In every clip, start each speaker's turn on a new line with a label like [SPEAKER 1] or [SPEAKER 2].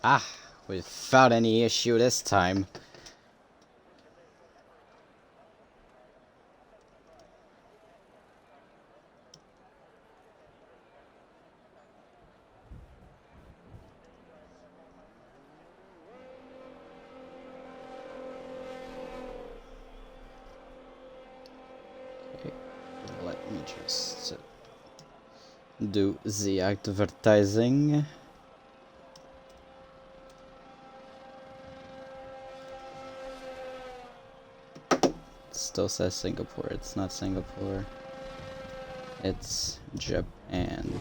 [SPEAKER 1] Ah, without any issue this time. Okay, let me just do the advertising. Still says Singapore. It's not Singapore. It's Japan.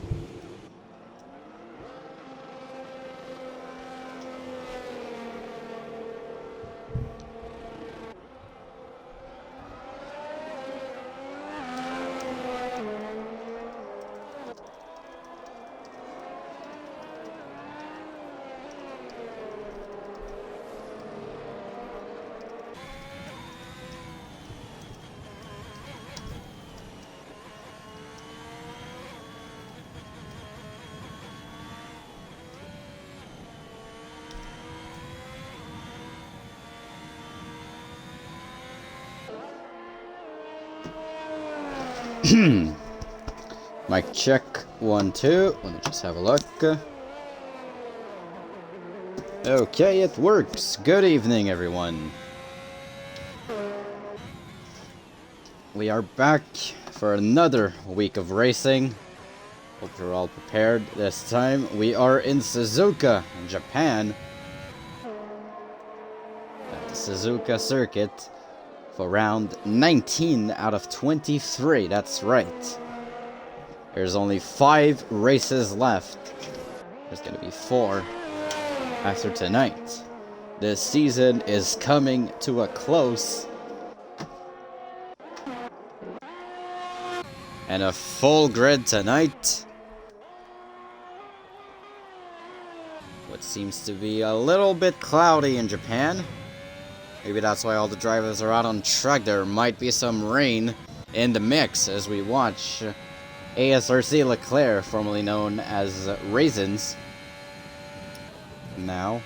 [SPEAKER 1] Mic check 1 2. Let me just have a look. Okay, it works. Good evening, everyone. We are back for another week of racing. Hope you're all prepared. This time we are in Suzuka, Japan, at the Suzuka circuit for round 19 out of 23. That's right. There's only 5 races left. There's going to be 4 after tonight. This season is coming to a close. And a full grid tonight. What seems to be a little bit cloudy in Japan. Maybe that's why all the drivers are out on track. There might be some rain in the mix as we watch ASRC Leclerc, formerly known as Raisins. Now.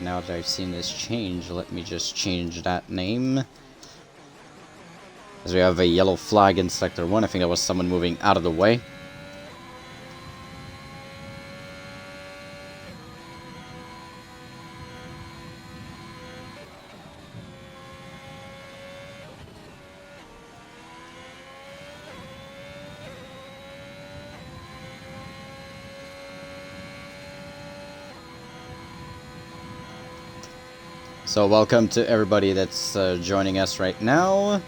[SPEAKER 1] Now that I've seen this change, let me just change that name. As we have a yellow flag in Sector 1, I think that was someone moving out of the way. So welcome to everybody that's joining us right now.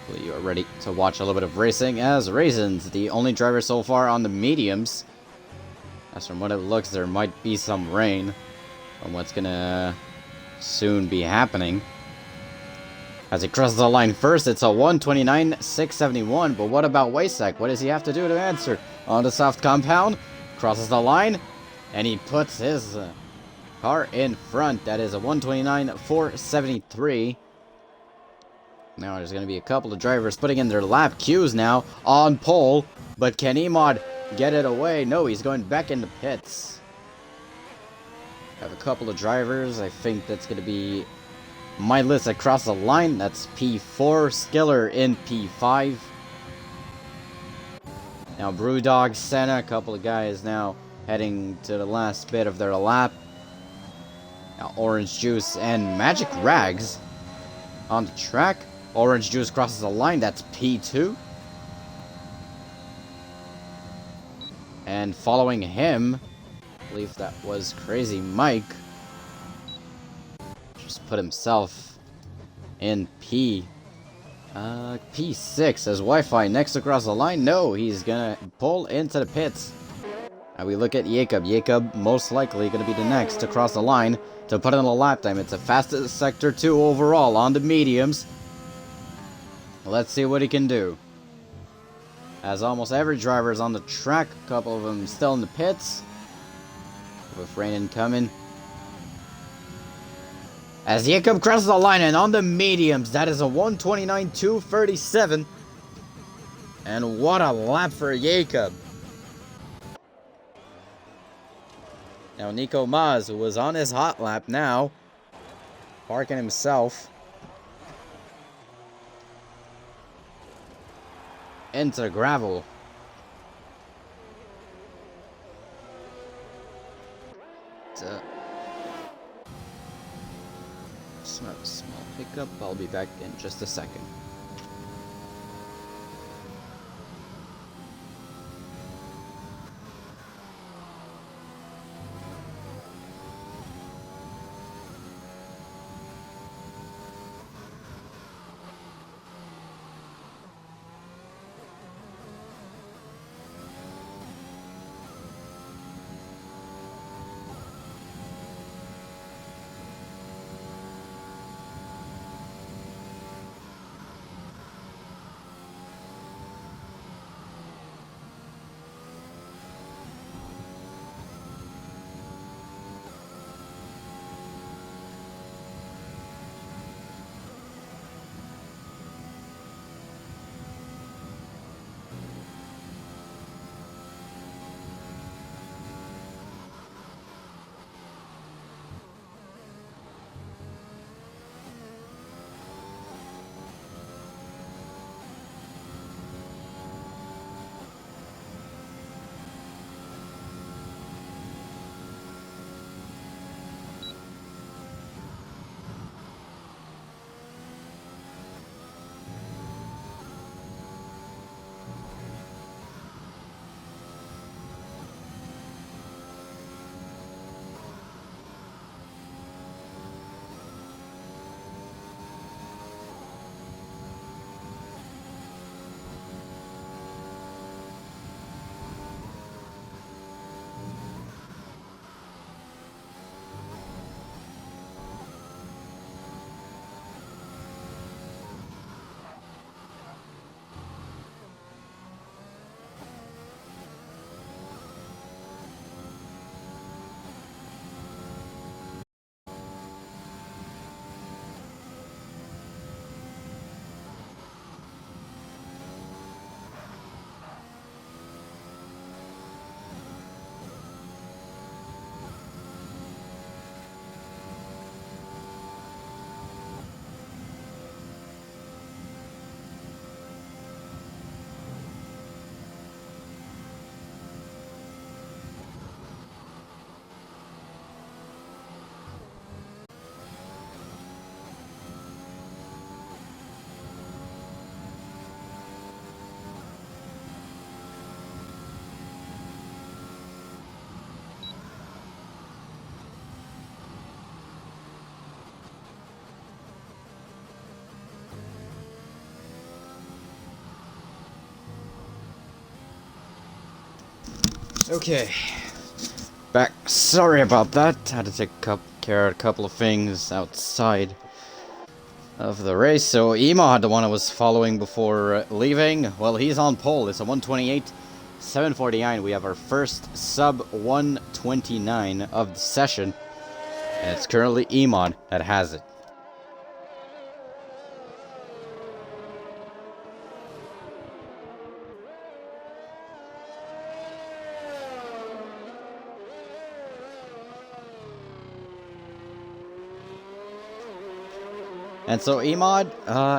[SPEAKER 1] Hopefully you are ready to watch a little bit of racing as Raisins, the only driver so far on the mediums. As from what it looks, there might be some rain from what's gonna soon be happening. As he crosses the line first, it's a 1:29.671, but what about Waysek? What does he have to do to answer? On the soft compound, crosses the line, and he puts his car in front. That is a 1:29.473. Now there's going to be a couple of drivers putting in their lap queues now on pole. But can Emod get it away? No, he's going back in the pits. Have a couple of drivers. I think that's going to be my list across the line. That's P4. Skiller in P5. Now Brewdog, Senna, a couple of guys now heading to the last bit of their lap. Now Orange Juice and Magic Rags on the track. Orange Juice crosses the line. That's P2. And following him, I believe that was Crazy Mike. Just put himself in P6 as Wi-Fi next across the line. No, he's gonna pull into the pits. And we look at Jacob. Jacob most likely going to be the next to cross the line to put in a lap time. It's the fastest Sector 2 overall on the mediums. Let's see what he can do. As almost every driver is on the track, a couple of them still in the pits. With rain incoming. As Jacob crosses the line and on the mediums, that is a 1:29.237. And what a lap for Jacob. Now Nico Maz, who was on his hot lap now, parking himself into the gravel. Small hiccup. I'll be back in just a second. Okay, back. Sorry about that. Had to take care of a couple of things outside of the race. So Emad, the one I was following before leaving, well, he's on pole. It's a 128.749. We have our first sub 129 of the session, and it's currently Emad that has it. And so Emad,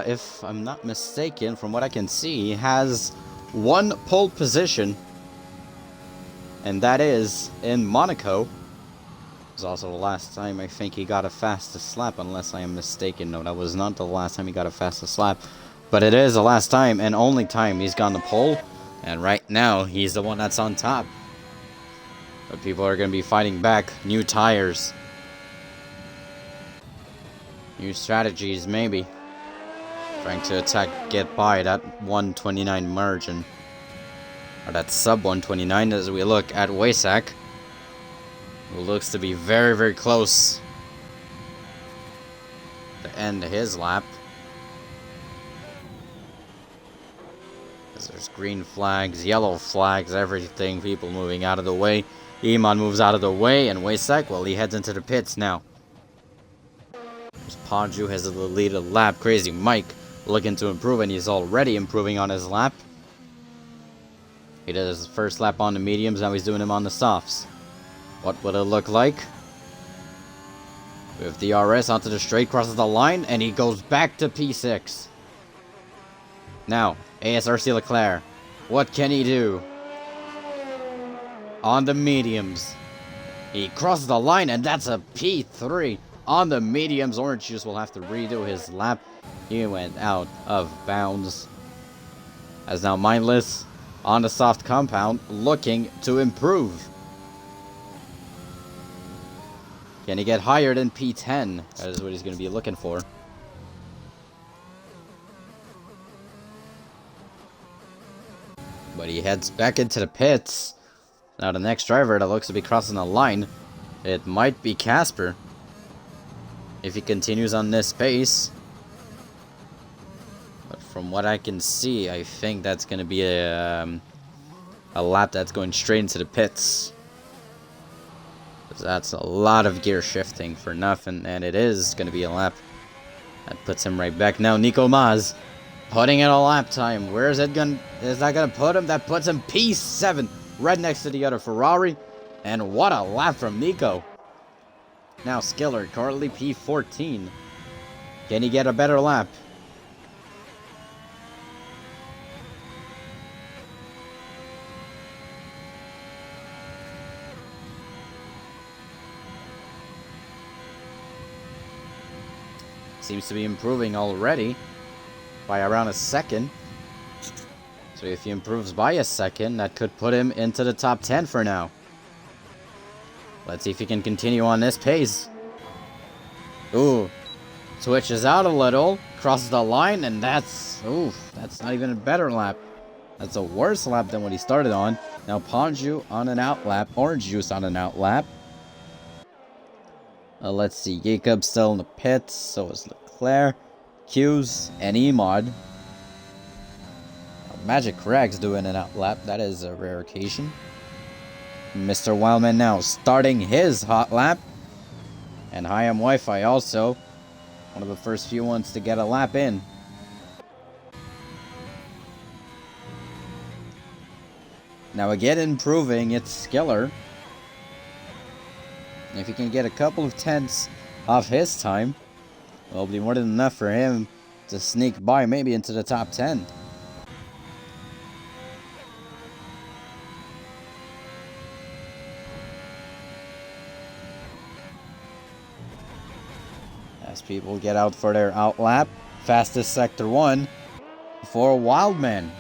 [SPEAKER 1] if I'm not mistaken, from what I can see, has one pole position, and that is in Monaco. It was also the last time I think he got a fastest lap, unless I am mistaken. No, that was not the last time he got a fastest lap, but it is the last time and only time he's gone the pole, and right now he's the one that's on top. But people are going to be fighting back. New tires. New strategies, maybe. Trying to get by that 129 margin. Or that sub 129 as we look at Waysack. Who looks to be very, very close to end his lap. Because there's green flags, yellow flags, everything. People moving out of the way. Emad moves out of the way, and Waysack, well, he heads into the pits now. Ponju has the lead of the lap. Crazy Mike looking to improve, and he's already improving on his lap. He did his first lap on the mediums, now he's doing him on the softs. What would it look like? With DRS onto the straight, crosses the line, and he goes back to P6. Now, ASRC Leclerc. What can he do? On the mediums. He crosses the line, and that's a P3. On the mediums, Orange Juice will have to redo his lap. He went out of bounds. As now Mindless on the soft compound, looking to improve. Can he get higher than P10? That is what he's going to be looking for. But he heads back into the pits. Now the next driver that looks to be crossing the line, it might be Casper. If he continues on this pace. But from what I can see, I think that's going to be a lap that's going straight into the pits. That's a lot of gear shifting for nothing, and it is going to be a lap. That puts him right back. Now Nico Maz putting in a lap time. Where is it going? Is that going to put him? That puts him P7, right next to the other Ferrari. And what a lap from Nico. Now Skiller currently P14. Can he get a better lap? Seems to be improving already by around a second. So if he improves by a second, that could put him into the top 10 for now. Let's see if he can continue on this pace. Ooh. Switches out a little, crosses the line, and that's not even a better lap. That's a worse lap than what he started on. Now Ponju on an out lap, Orange Juice on an out lap. Let's see, Jacob still in the pits, so is Leclerc, Hughes, and Emod. Magic Craig's doing an out lap, that is a rare occasion. Mr. Wildman now starting his hot lap. And Hi-Am Wi-Fi also, one of the first few ones to get a lap in. Now again improving, it's Skiller. If he can get a couple of tenths off his time, it'll be more than enough for him to sneak by maybe into the top 10. As people get out for their out lap, fastest sector 1 for Wildman.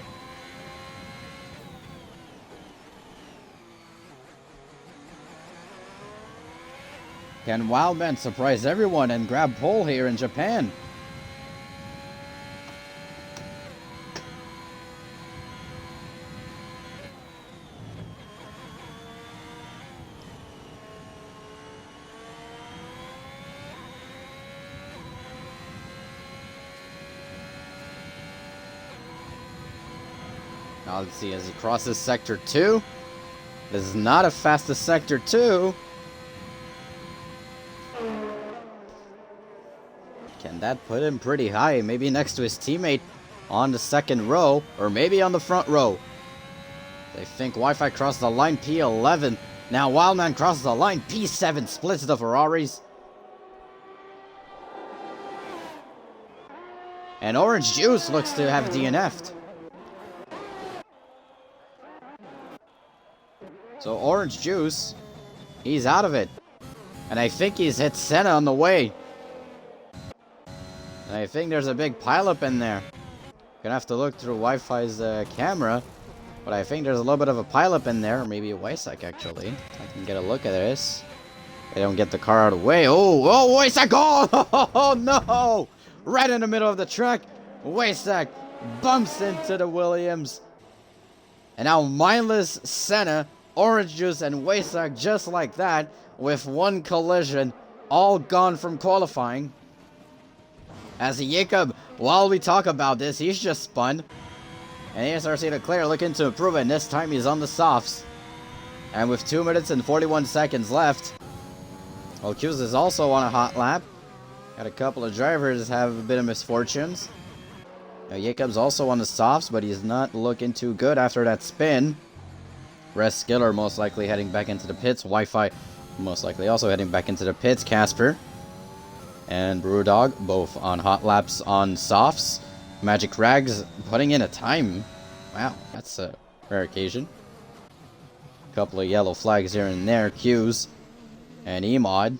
[SPEAKER 1] Can Wildman surprise everyone and grab pole here in Japan? Now let's see as he crosses sector 2. This is not a fastest sector 2. Can that put him pretty high? Maybe next to his teammate on the second row, or maybe on the front row. They think Wi-Fi crossed the line, P11. Now Wildman crosses the line, P7 splits the Ferraris. And Orange Juice looks to have DNF'd. So Orange Juice, he's out of it. And I think he's hit Senna on the way. And I think there's a big pileup in there. Gonna have to look through Wi-Fi's camera. But I think there's a little bit of a pileup in there. Or maybe a Wysek, actually. I can get a look at this. They don't get the car out of the way. Oh, Wysek! Oh, no! Right in the middle of the track. Wysek bumps into the Williams. And now mindless Senna, Orange Juice, and Wysek just like that. With one collision. All gone from qualifying. As Jacob, while we talk about this, he's just spun. And ASRC Leclerc looking to improve it, and this time he's on the softs. And with 2 minutes and 41 seconds left, well, Hughes is also on a hot lap. Got a couple of drivers have a bit of misfortunes. Now, Jacob's also on the softs, but he's not looking too good after that spin. Rest Skiller most likely heading back into the pits. Wi-Fi most likely also heading back into the pits. Casper and Brewdog both on hot laps on softs. Magic Rags putting in a time. Wow, that's a rare occasion. Couple of yellow flags here and there. Q's and Emod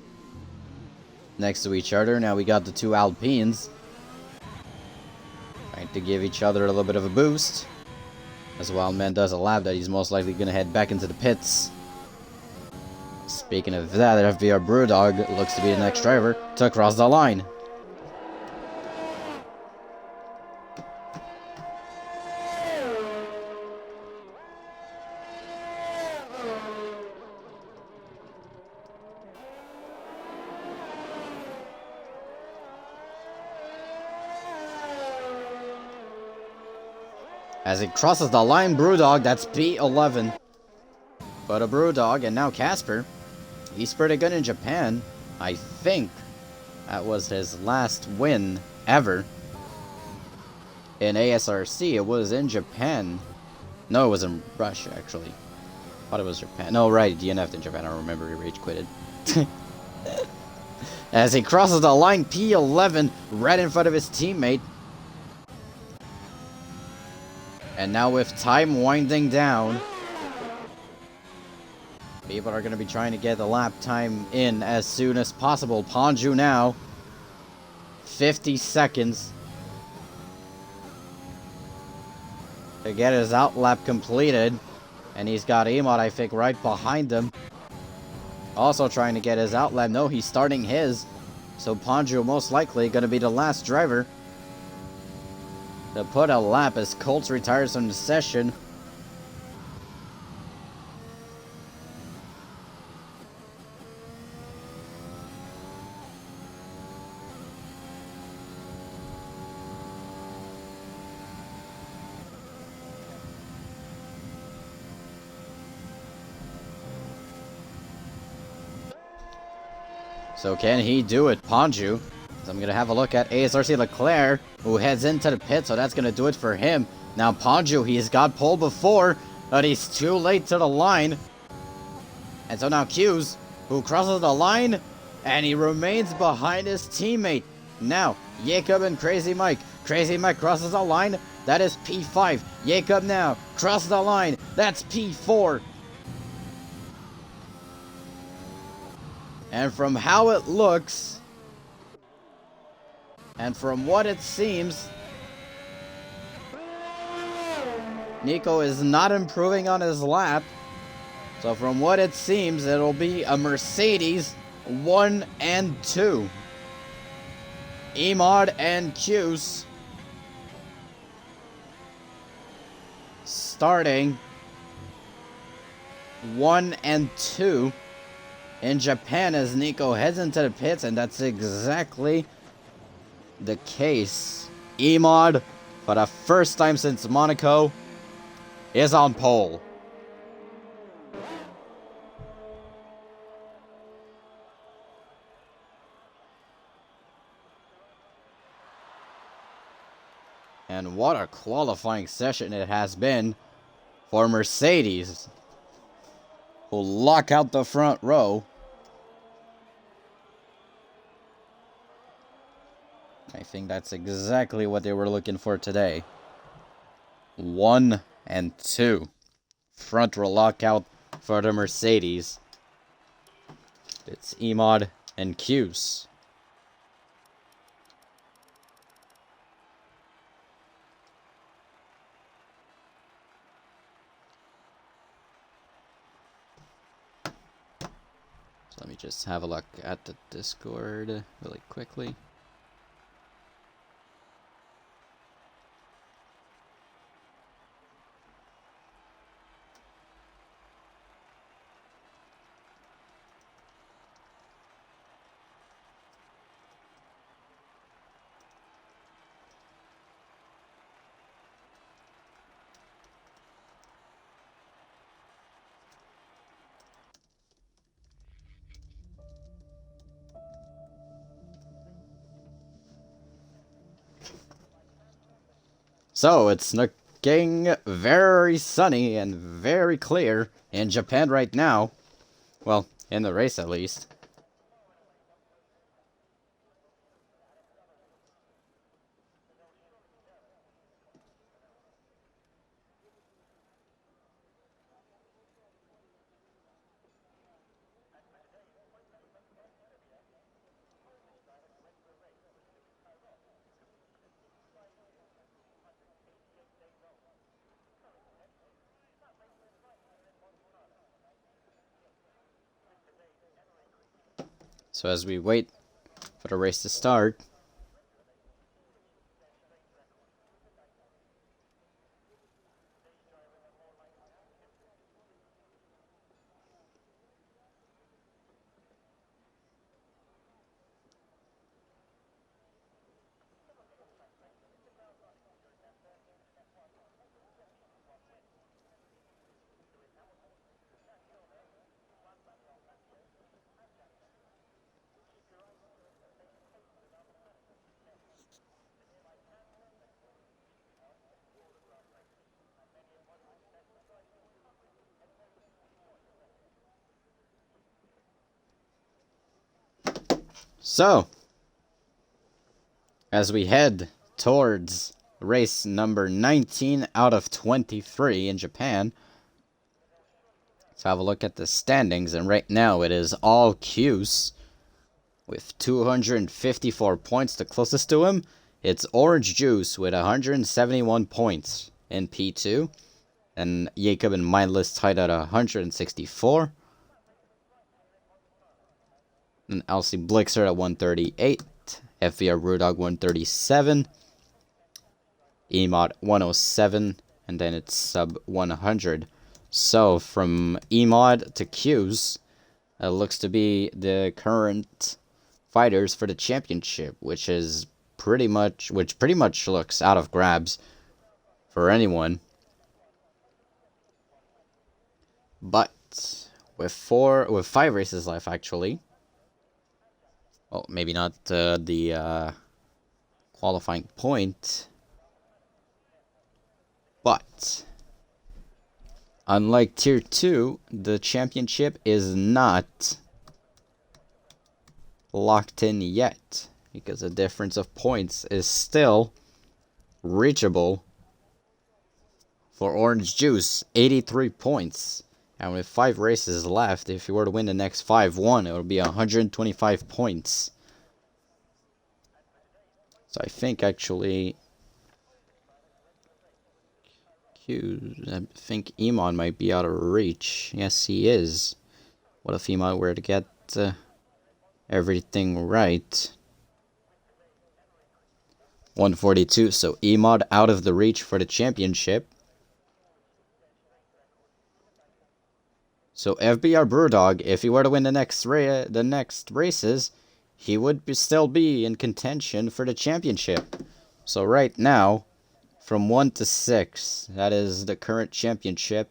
[SPEAKER 1] next to each other. Now we got the two Alpines trying to give each other a little bit of a boost. As Wildman does a lap that he's most likely going to head back into the pits. Speaking of that, FBR Brewdog looks to be the next driver to cross the line. As he crosses the line, Brewdog, that's P11. But a Brewdog, and now Casper. He's pretty good in Japan. I think that was his last win ever. In ASRC, it was in Japan. No, it was in Russia, actually. Thought it was Japan. No, right, DNF'd in Japan. I remember he rage quitted. As he crosses the line, P11, right in front of his teammate. And now with time winding down, people are going to be trying to get the lap time in as soon as possible. Ponju now, 50 seconds to get his outlap completed. And he's got Emot, I think, right behind him. Also trying to get his outlap. No, he's starting his. So Ponju most likely going to be the last driver to put a lap as Colts retires from the session. So can he do it, Ponju? So I'm going to have a look at ASRC Leclerc, who heads into the pit, so that's going to do it for him. Now Ponju, he's got pole before, but he's too late to the line. And so now Q's, who crosses the line, and he remains behind his teammate. Now, Jacob and Crazy Mike. Crazy Mike crosses the line, that is P5. Jacob now crosses the line, that's P4. And from how it looks, and from what it seems, Nico is not improving on his lap. So from what it seems, it'll be a Mercedes 1 and 2. Emod and Q's starting 1 and 2 in Japan as Nico heads into the pits, and that's exactly the case. Emod, for the first time since Monaco, is on pole. And what a qualifying session it has been for Mercedes, who lock out the front row. I think that's exactly what they were looking for today. 1 and 2. Front row lockout for the Mercedes. It's Emod and Q's. So let me just have a look at the Discord really quickly. So, it's looking very sunny and very clear in Japan right now. Well, in the race at least. So as we wait for the race to start, so as we head towards race number 19 out of 23 in Japan, let's have a look at the standings. And right now it is all Q's with 254 points. The closest to him, it's Orange Juice with 171 points in P2. And Jacob and Mindless tied at 164. And Elsie Blixer at 138. FVR Brewdog 137. Emod 107. And then it's sub 100. So from Emod to Q's, it looks to be the current fighters for the championship, which pretty much looks out of grabs for anyone. But with 5 races left, actually. Well, maybe not the qualifying point, but unlike Tier 2, the championship is not locked in yet, because the difference of points is still reachable for Orange Juice, 83 points. And with 5 races left, if you were to win the next 5-1, it would be 125 points. So I think actually I think Emon might be out of reach. Yes, he is. What if Emon were to get everything right? 142, so Emod out of the reach for the championship. So FBR Brewdog, if he were to win the next races, he would still be in contention for the championship. So right now, from 1 to 6, that is the current championship.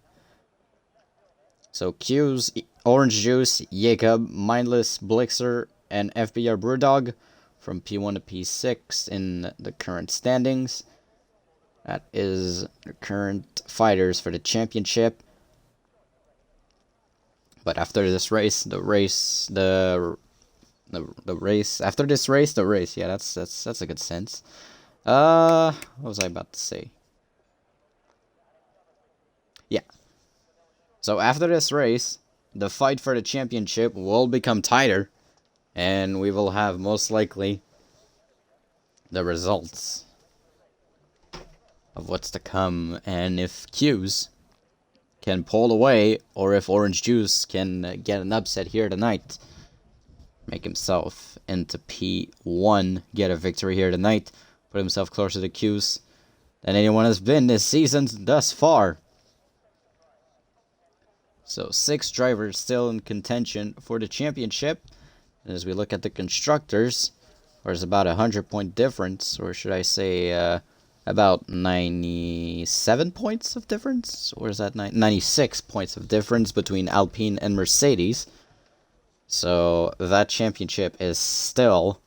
[SPEAKER 1] So Q's, Orange Juice, Jacob, Mindless, Blixer, and FBR Brewdog from P1 to P6 in the current standings. That is the current fighters for the championship. But after this race, the race, after this race, the race. Yeah, that's a good sense. What was I about to say? Yeah. So after this race, the fight for the championship will become tighter, and we will have most likely the results of what's to come, and if Q's can pull away, or if Orange Juice can get an upset here tonight, make himself into P1, get a victory here tonight, put himself closer to Q's than anyone has been this season thus far. So 6 drivers still in contention for the championship. And as we look at the constructors, there's about a 100-point difference, or should I say about 97 points of difference, or is that 96 points of difference between Alpine and Mercedes. So that championship is still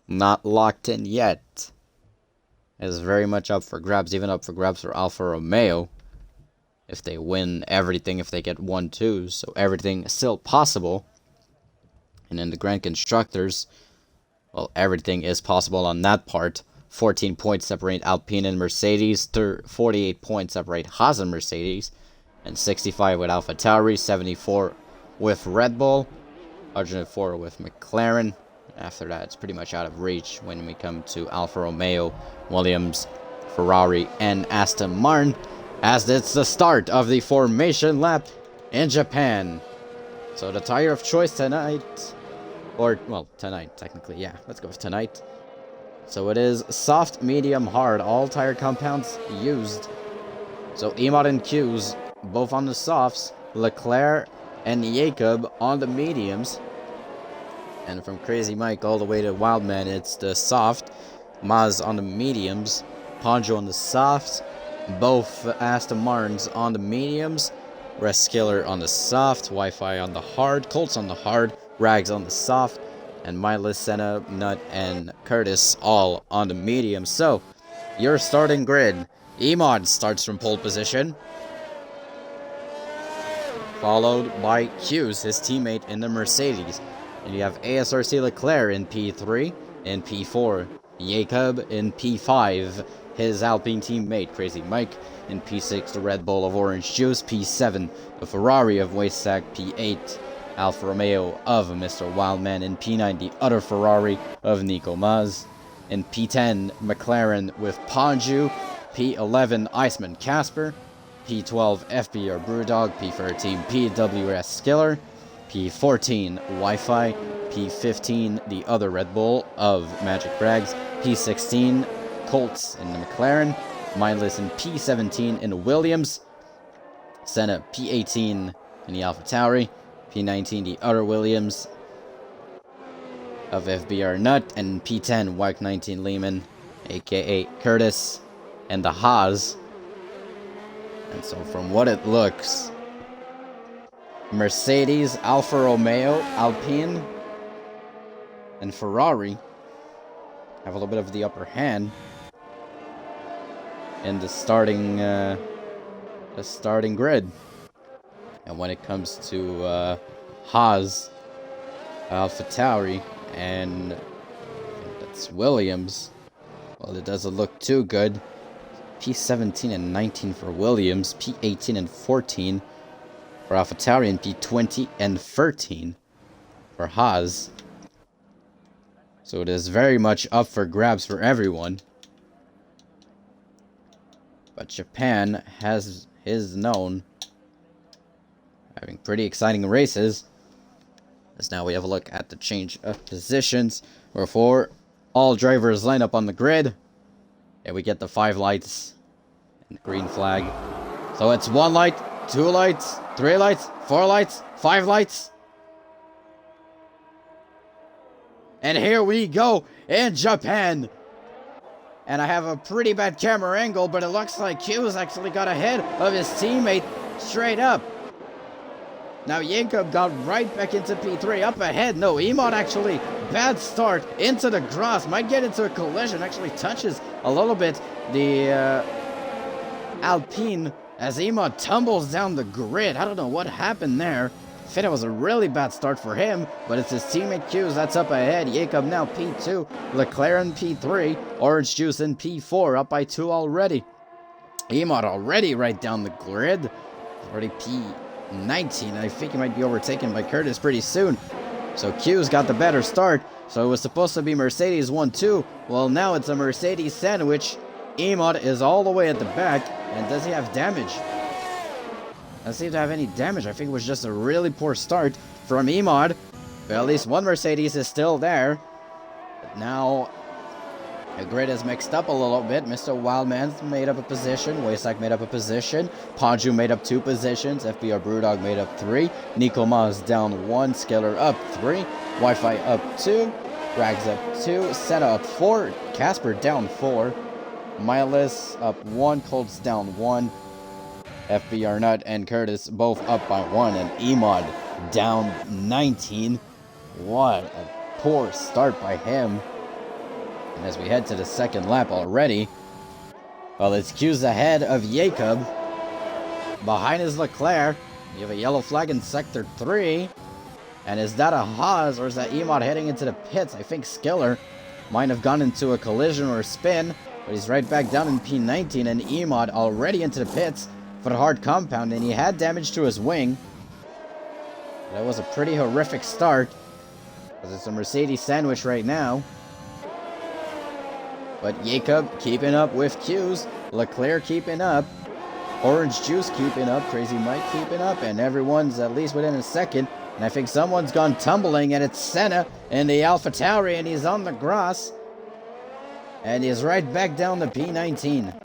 [SPEAKER 1] not locked in yet, is very much up for grabs, even up for grabs for Alfa Romeo. If they win everything, if they get 1-2, so everything is still possible. And in the Grand Constructors, well, everything is possible on that part. 14 points separate Alpine and Mercedes, 48 points separate Haas and Mercedes, and 65 with AlphaTauri, 74 with Red Bull, 104 with McLaren. After that, it's pretty much out of reach when we come to Alfa Romeo, Williams, Ferrari, and Aston Martin, as it's the start of the formation lap in Japan. So the tire of choice tonight, or, well, tonight, technically, yeah, let's go with tonight. So it is soft, medium, hard, all tire compounds used. So Emad and Q's, both on the softs, Leclerc and Jacob on the mediums. And from Crazy Mike all the way to Wildman, it's the soft, Maz on the mediums, Ponjo on the softs, both Aston Martins on the mediums, Reskiller on the soft, Wi-Fi on the hard, Colts on the hard, Rags on the soft, and Miles, Senna, Nut, and Curtis all on the medium. So, your starting grid. Emad starts from pole position, followed by Q's, his teammate in the Mercedes. And you have ASRC Leclerc in P3, in P4, Jacob in P5, his Alpine teammate Crazy Mike in P6, the Red Bull of Orange Juice, P7, the Ferrari of Waysack, P8, Alfa Romeo of Mr. Wildman, in P9, the other Ferrari of Nico Maz, in P10, McLaren with Ponju, P11, Iceman Casper, P12, FBR Brewdog, P13, PWS Skiller, P14, Wi-Fi, P15, the other Red Bull of Magic Rags, P16, Colts in the McLaren, Mindless in P17 in Williams, Senna P18 in the AlphaTauri, P19 the other Williams of FBR Nut, and P10 White 19 Lehman, aka Curtis, and the Haas. And so from what it looks, Mercedes, Alfa Romeo, Alpine, and Ferrari have a little bit of the upper hand in the starting grid. And when it comes to Haas, AlphaTauri, and I think that's Williams, well, it doesn't look too good. P17 and 19 for Williams, P18 and 14 for AlphaTauri, and P20 and 13 for Haas. So it is very much up for grabs for everyone. But Japan is known having pretty exciting races. As now we have a look at the change of positions before all drivers line up on the grid. And we get the 5 lights and the green flag. So it's 1 light, 2 lights, 3 lights, 4 lights, 5 lights. And here we go in Japan. And I have a pretty bad camera angle, but it looks like Q's actually got ahead of his teammate straight up. Now Jacob got right back into P3, up ahead. No, Emad actually, bad start into the grass. Might get into a collision, actually touches a little bit the Alpine as Emad tumbles down the grid. I don't know what happened there. I think it was a really bad start for him, but it's his teammate Q's that's up ahead. Jacob now P2, Leclerc in P3, Orange Juice in P4, up by 2 already. Emad already right down the grid, already P19. I think he might be overtaken by Curtis pretty soon. So Q's got the better start. So it was supposed to be Mercedes 1-2. Well, now it's a Mercedes sandwich. Emad is all the way at the back, and does he have damage? Doesn't seem to have any damage. I think it was just a really poor start from Emad. But at least one Mercedes is still there. But now the grid is mixed up a little bit. Mr. Wildman's made up a position. Waysack made up a position. Ponju made up 2 positions. FBR Brewdog made up 3. Nico Maz down 1. Skiller up 3. Wi-Fi up 2. Rags up 2. Senna up 4. Casper down 4. Miles up 1. Colts down 1. FBR Nut and Curtis both up by 1, and Emad down 19. What a poor start by him. And as we head to the second lap already, Well, it's Q's ahead of Jacob. Behind is Leclerc. You have a yellow flag in Sector 3. And is that a Haas or is that Emod heading into the pits? I think Skiller might have gone into a collision or a spin, but he's right back down in P19, and Emod already into the pits for the hard compound, and he had damage to his wing. That was a pretty horrific start, because it's a Mercedes sandwich right now. But Jacob keeping up with Q's, Leclerc keeping up, Orange Juice keeping up, Crazy Mike keeping up, and everyone's at least within a second. And I think someone's gone tumbling, and it's Senna in the AlphaTauri, and he's on the grass. And he's right back down to P19.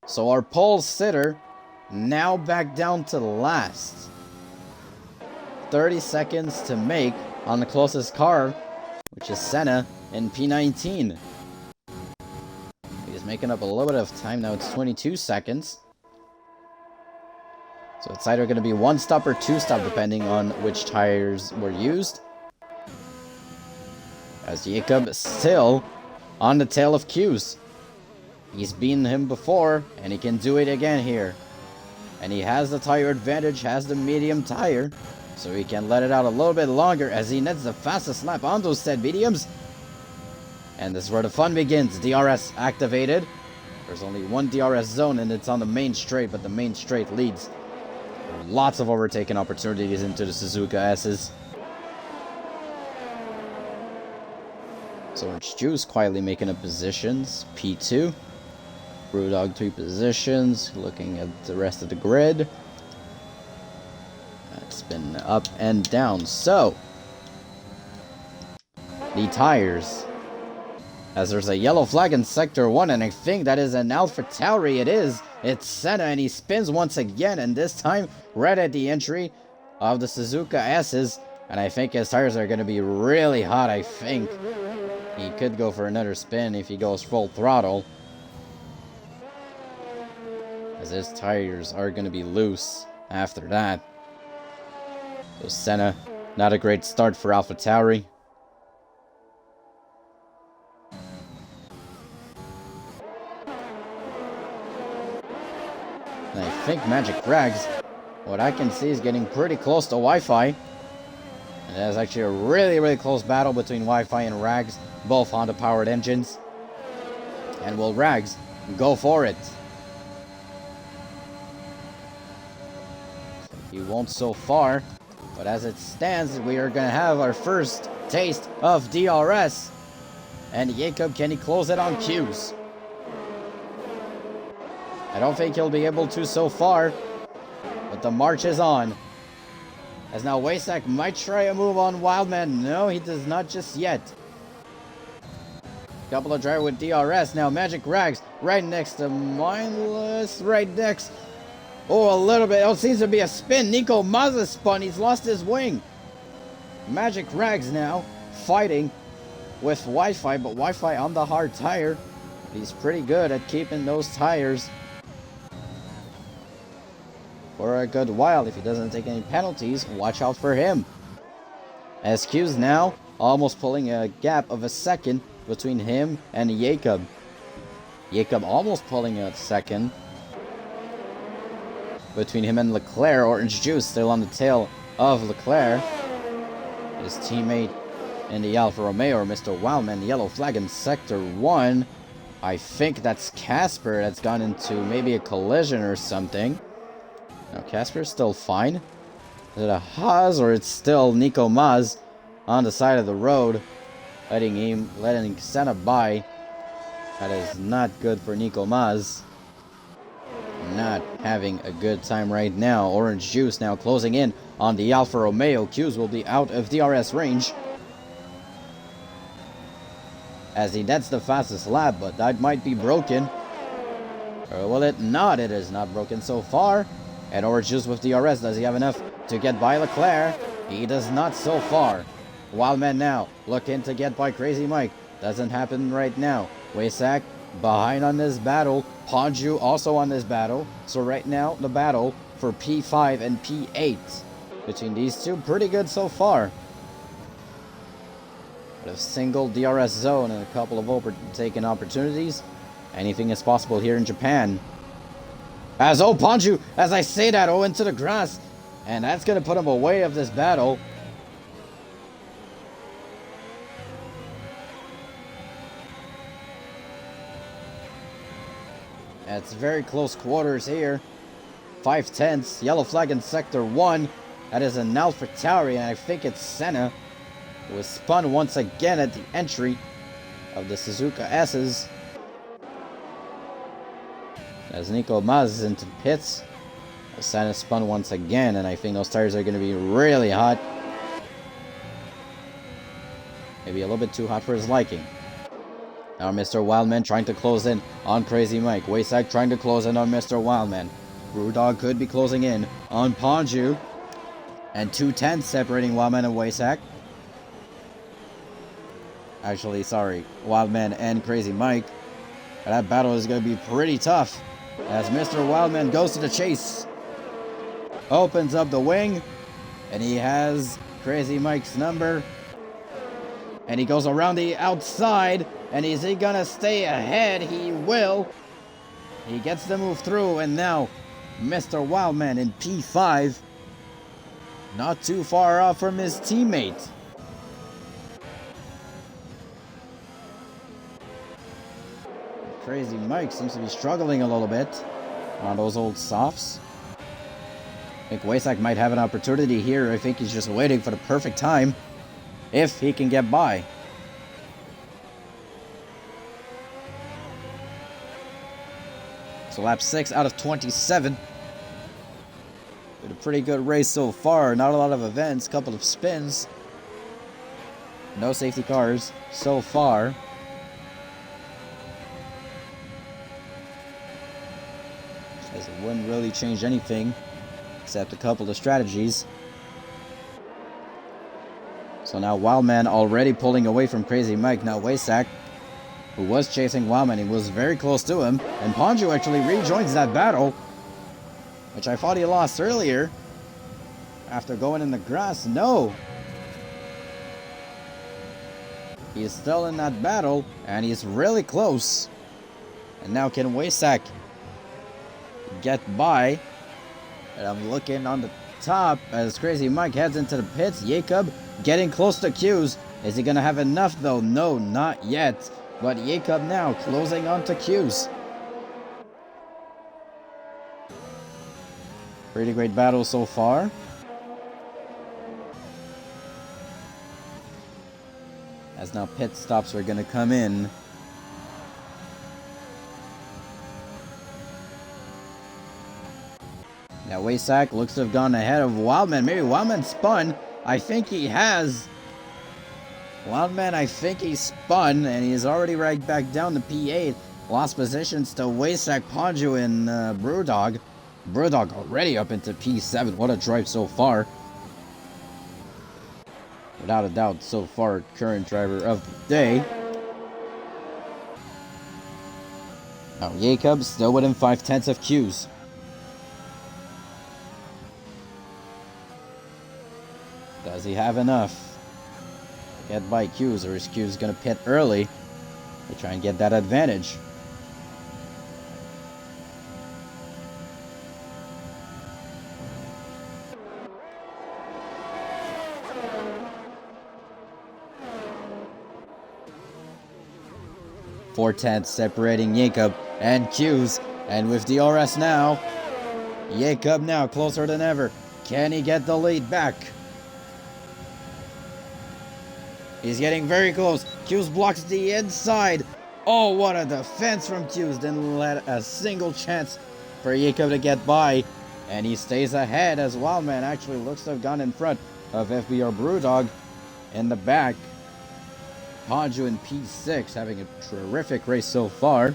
[SPEAKER 1] So our pole sitter now back down to last. 30 seconds to make on the closest car, which is Senna in P19. He's making up a little bit of time now. It's 22 seconds. So it's either going to be one stop or two stop depending on which tires were used. As Jacob still on the tail of Q's. He's beaten him before and he can do it again here. And he has the tire advantage, has the medium tire. So he can let it out a little bit longer as he nets the fastest lap on those said mediums. And this is where the fun begins. DRS activated. There's only one DRS zone and it's on the main straight, but the main straight leads. Lots of overtaking opportunities into the Suzuka S's. So Orange Juice quietly making up positions. P2. Brewdog 3 positions. Looking at the rest of the grid. It's been up and down. So, the tires. As there's a yellow flag in Sector 1, and I think that is an AlphaTauri. It is. It's Senna, and he spins once again, and this time right at the entry of the Suzuka S's. And I think his tires are going to be really hot, I think. He could go for another spin if he goes full throttle. As his tires are going to be loose after that. So Senna, not a great start for AlphaTauri. And I think Magic Rags, what I can see, is getting pretty close to Wi-Fi. And there's actually a really close battle between Wi-Fi and Rags, both Honda-powered engines. And will Rags go for it? He won't so far, but as it stands, we are going to have our first taste of DRS. And Jacob, can he close it on Q's? I don't think he'll be able to so far, but the march is on. As now Wasak might try a move on Wildman. No, he does not just yet. Couple of driver with DRS. Now Magic Rags right next to Mindless. Right next. Oh, a little bit. Oh, it seems to be a spin. Nico Mazza spun. He's lost his wing. Magic Rags now fighting with Wi-Fi, but Wi-Fi on the hard tire. He's pretty good at keeping those tires for a good while. If he doesn't take any penalties, watch out for him. SQ's now almost pulling a gap of a second between him and Jacob. Jacob almost pulling a second between him and Leclerc. Orange Juice still on the tail of Leclerc. His teammate in the Alfa Romeo, Mr. Wildman, yellow flag in Sector 1. I think that's Casper that's gone into maybe a collision or something. Now Casper's still fine. Is it a Haas or it's still Nico Maz on the side of the road, letting Senna by? That is not good for Nico Maz. Not having a good time right now. Orange Juice now closing in on the Alfa Romeo. Q's will be out of DRS range as he nets the fastest lap, but that might be broken. Or will it not? It is not broken so far. And Orange Juice with DRS. Does he have enough to get by Leclerc? He does not so far. Wildman now looking to get by Crazy Mike. Doesn't happen right now. Wasak behind on this battle. Ponju also on this battle. So right now the battle for P5 and P8. between these two. Pretty good so far. With a single DRS zone and a couple of overtaken opportunities, anything is possible here in Japan. As Ponju, as I say that, into the grass. And that's going to put him away of this battle. It's very close quarters here. 5/10, yellow flag in sector 1. That is an AlphaTauri, and I think it's Senna, who was spun once again at the entry of the Suzuka S's. As Nico Maz is into the pits, Senna spun once again, and I think those tires are going to be really hot. Maybe a little bit too hot for his liking. Now Mr. Wildman trying to close in on Crazy Mike. Waysack trying to close in on Mr. Wildman. Brewdog could be closing in on Ponju. And 2/10 separating Wildman and Waysack. Actually, sorry, Wildman and Crazy Mike. That battle is going to be pretty tough as Mr. Wildman goes to the chase. Opens up the wing, and he has Crazy Mike's number. And he goes around the outside, and is he going to stay ahead? He will. He gets to move through, and now Mr. Wildman in P5. Not too far off from his teammate. Crazy Mike seems to be struggling a little bit on those old softs. I think Waysack might have an opportunity here. I think he's just waiting for the perfect time if he can get by. So lap 6 out of 27. Been a pretty good race so far. Not a lot of events, couple of spins. No safety cars so far. As it wouldn't really change anything except a couple of strategies. So now Wildman already pulling away from Crazy Mike. Now Waysack, who was chasing Wildman, he was very close to him. And Ponju actually rejoins that battle, which I thought he lost earlier after going in the grass. No. He's still in that battle, and he's really close. And now can Waysack get by? And I'm looking on the top as Crazy Mike heads into the pits. Jacob getting close to Q's. Is he going to have enough though? No, not yet. But Jacob now closing onto Q's. Pretty great battle so far. As now pit stops are going to come in. Now Waysack looks to have gone ahead of Wildman. Maybe Wildman spun. I think he has. Wildman, I think he spun, and he's already right back down to P8. Lost positions to Waysack, Ponju, and Brewdog. Brewdog already up into P7. What a drive so far. Without a doubt, so far, current driver of the day. Now Jacob still within 5/10 of Q's. Does he have enough to get by Q's, or is Q's going to pit early to try and get that advantage? Four-tenths separating Jacob and Q's, and with DRS now, Jacob now closer than ever. Can he get the lead back? He's getting very close. Q's blocks the inside. Oh, what a defense from Q's. Didn't let a single chance for Jacob to get by. And he stays ahead as Wildman actually looks to have gone in front of FBR Brewdog in the back. Ponju in P6 having a terrific race so far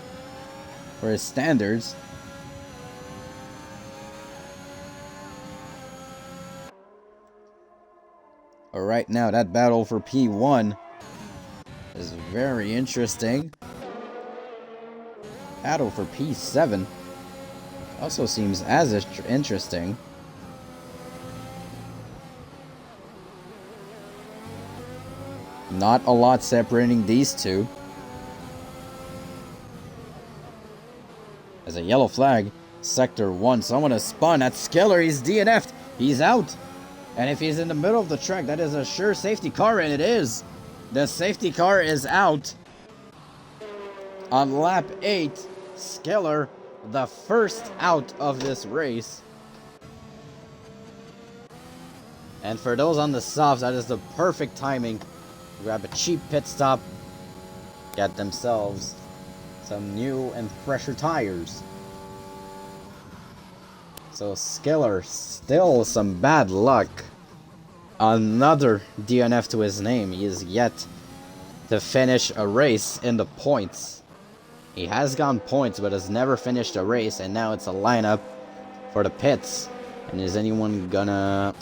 [SPEAKER 1] for his standards. Alright, now that battle for P1 is very interesting. Battle for P7 also seems as interesting. Not a lot separating these two. As a yellow flag, Sector 1, someone has spun at Skiller, he's DNF'd, he's out. And if he's in the middle of the track, that is a sure safety car, and it is. The safety car is out. On lap 8, Skiller, the first out of this race. And for those on the softs, that is the perfect timing. Grab a cheap pit stop, get themselves some new and fresher tires. So Skiller, still some bad luck. Another DNF to his name. He is yet to finish a race in the points. He has gotten points, but has never finished a race, and now it's a lineup for the pits. And is anyone gonna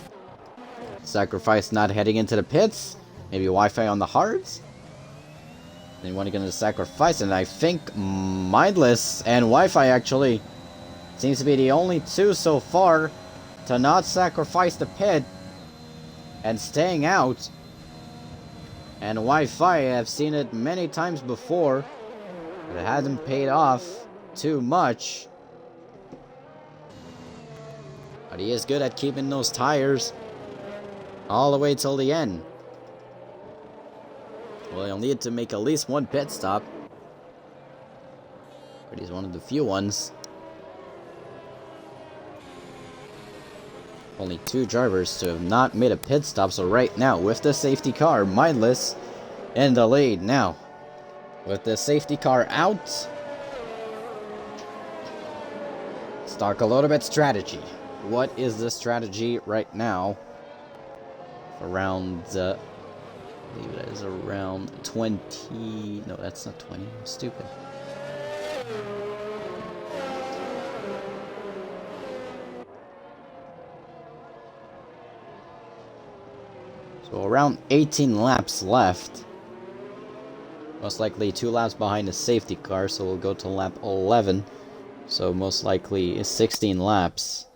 [SPEAKER 1] sacrifice not heading into the pits? Maybe Wi-Fi on the hards? Anyone gonna sacrifice? And I think Mindless and Wi-Fi actually seems to be the only two so far to not sacrifice the pit and staying out. And Wi-Fi, I've seen it many times before, but it hasn't paid off too much. But he is good at keeping those tires all the way till the end. Well, he'll need to make at least one pit stop, but he's one of the few ones. Only two drivers to have not made a pit stop, so right now, with the safety car, Mindless in the lead. Now, with the safety car out, let's talk a little bit strategy. What is the strategy right now? Around, I believe that is around 20, no, that's not 20, I'm stupid. So around 18 laps left. Most likely 2 laps behind the safety car, so we'll go to lap 11. So most likely 16 laps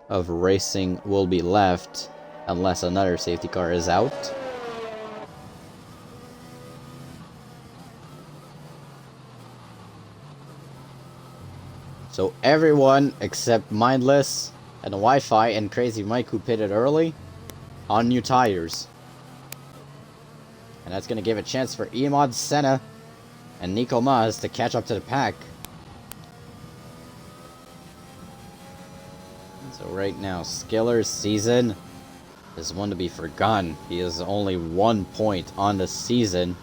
[SPEAKER 1] of racing will be left, unless another safety car is out. So everyone except Mindless and Wi-Fi and Crazy Mike, who pitted early, on new tires. And that's going to give a chance for Emod, Senna, and Nico Maz to catch up to the pack. So right now, Skiller's season is one to be forgotten. He is only 1 point on the season.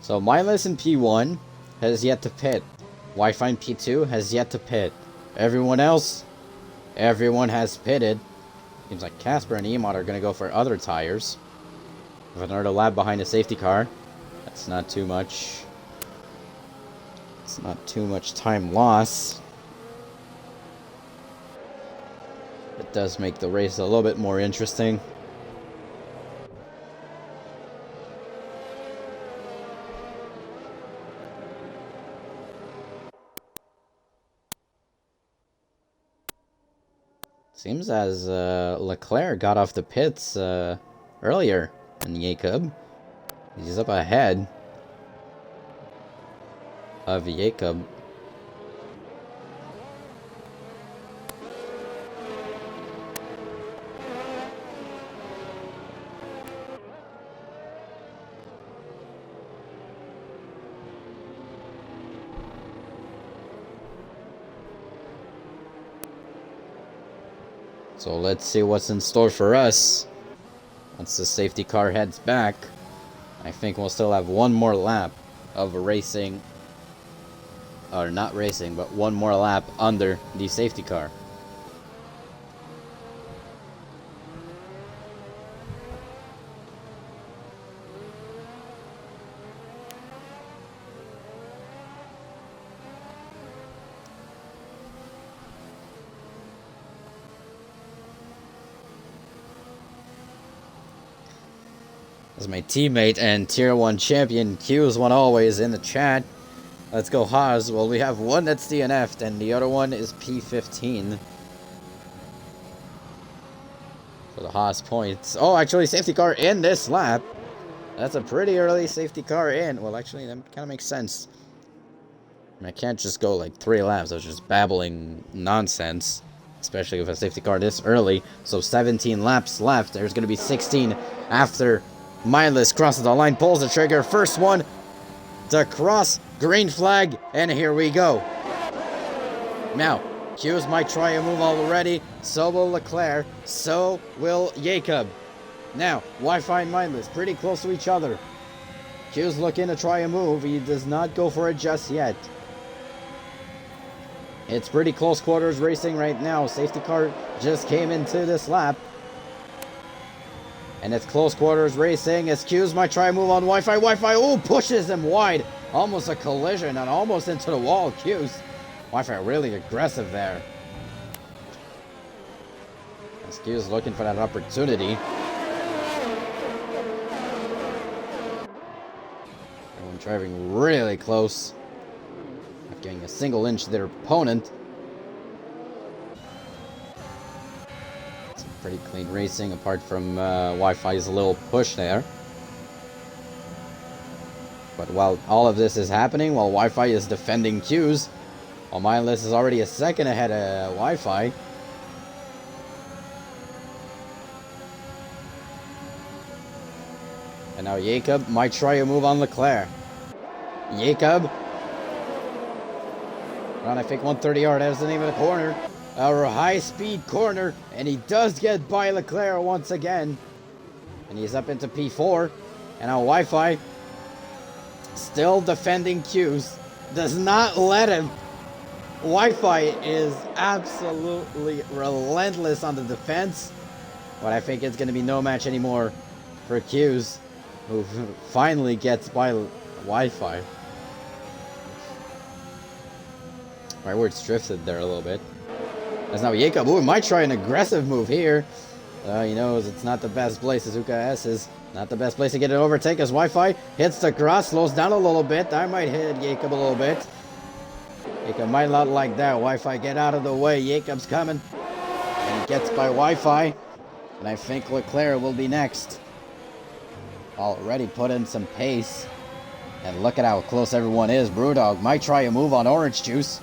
[SPEAKER 1] So Mindless in P1 has yet to pit. Wi-Fi in P2 has yet to pit. Everyone else, everyone has pitted. Seems like Casper and Emot are going to go for other tires. With another lap behind the safety car. That's not too much. It's not too much time loss. It does make the race a little bit more interesting. Seems as Leclerc got off the pits earlier than Jacob. He's up ahead of Jacob. So let's see what's in store for us. Once the safety car heads back, I think we'll still have one more lap of racing or not racing, but one more lap under the safety car. As my teammate and Tier 1 champion Q's1 always in the chat. Let's go Haas. Well, we have one that's DNF'd and the other one is P15. For the Haas points. Oh, actually safety car in this lap. That's a pretty early safety car in. Well, actually that kind of makes sense. I can't just go like 3 laps. I was just babbling nonsense. Especially with a safety car this early. So 17 laps left. There's going to be 16 after Mindless crosses the line, pulls the trigger. First one to cross, green flag, and here we go. Now, Q's might try a move already. So will Leclerc. So will Jacob. Now, Wi-Fi and Mindless pretty close to each other. Q's looking to try a move. He does not go for it just yet. It's pretty close quarters racing right now. Safety car just came into this lap. And it's close quarters racing as Q's might try a move on Wi-Fi. Wi-Fi, oh, pushes him wide. Almost a collision and almost into the wall. Q's. Wi-Fi really aggressive there. As Q's looking for that opportunity. Everyone driving really close. Not getting a single inch to their opponent. Pretty clean racing, apart from Wi-Fi's little push there. But while all of this is happening, while Wi-Fi is defending Q's, while Mindless is already a second ahead of Wi-Fi. And now Jacob might try a move on Leclerc. Jacob. Around, I think, 130 yard, that isn't even a corner. Our high-speed corner, and he does get by Leclerc once again. And he's up into P4. And now Wi-Fi, still defending Q's, does not let him. Wi-Fi is absolutely relentless on the defense. But I think it's going to be no match anymore for Q's, who finally gets by Wi-Fi. My words drifted there a little bit. As now Jacob, ooh, might try an aggressive move here. He knows it's not the best place. Suzuka S is not the best place to get an overtake as Wi-Fi hits the cross, slows down a little bit. That might hit Jacob a little bit. Jacob might not like that. Wi-Fi, get out of the way. Jacob's coming. And he gets by Wi-Fi. And I think Leclerc will be next. Already put in some pace. And look at how close everyone is. Brewdog might try a move on Orange Juice.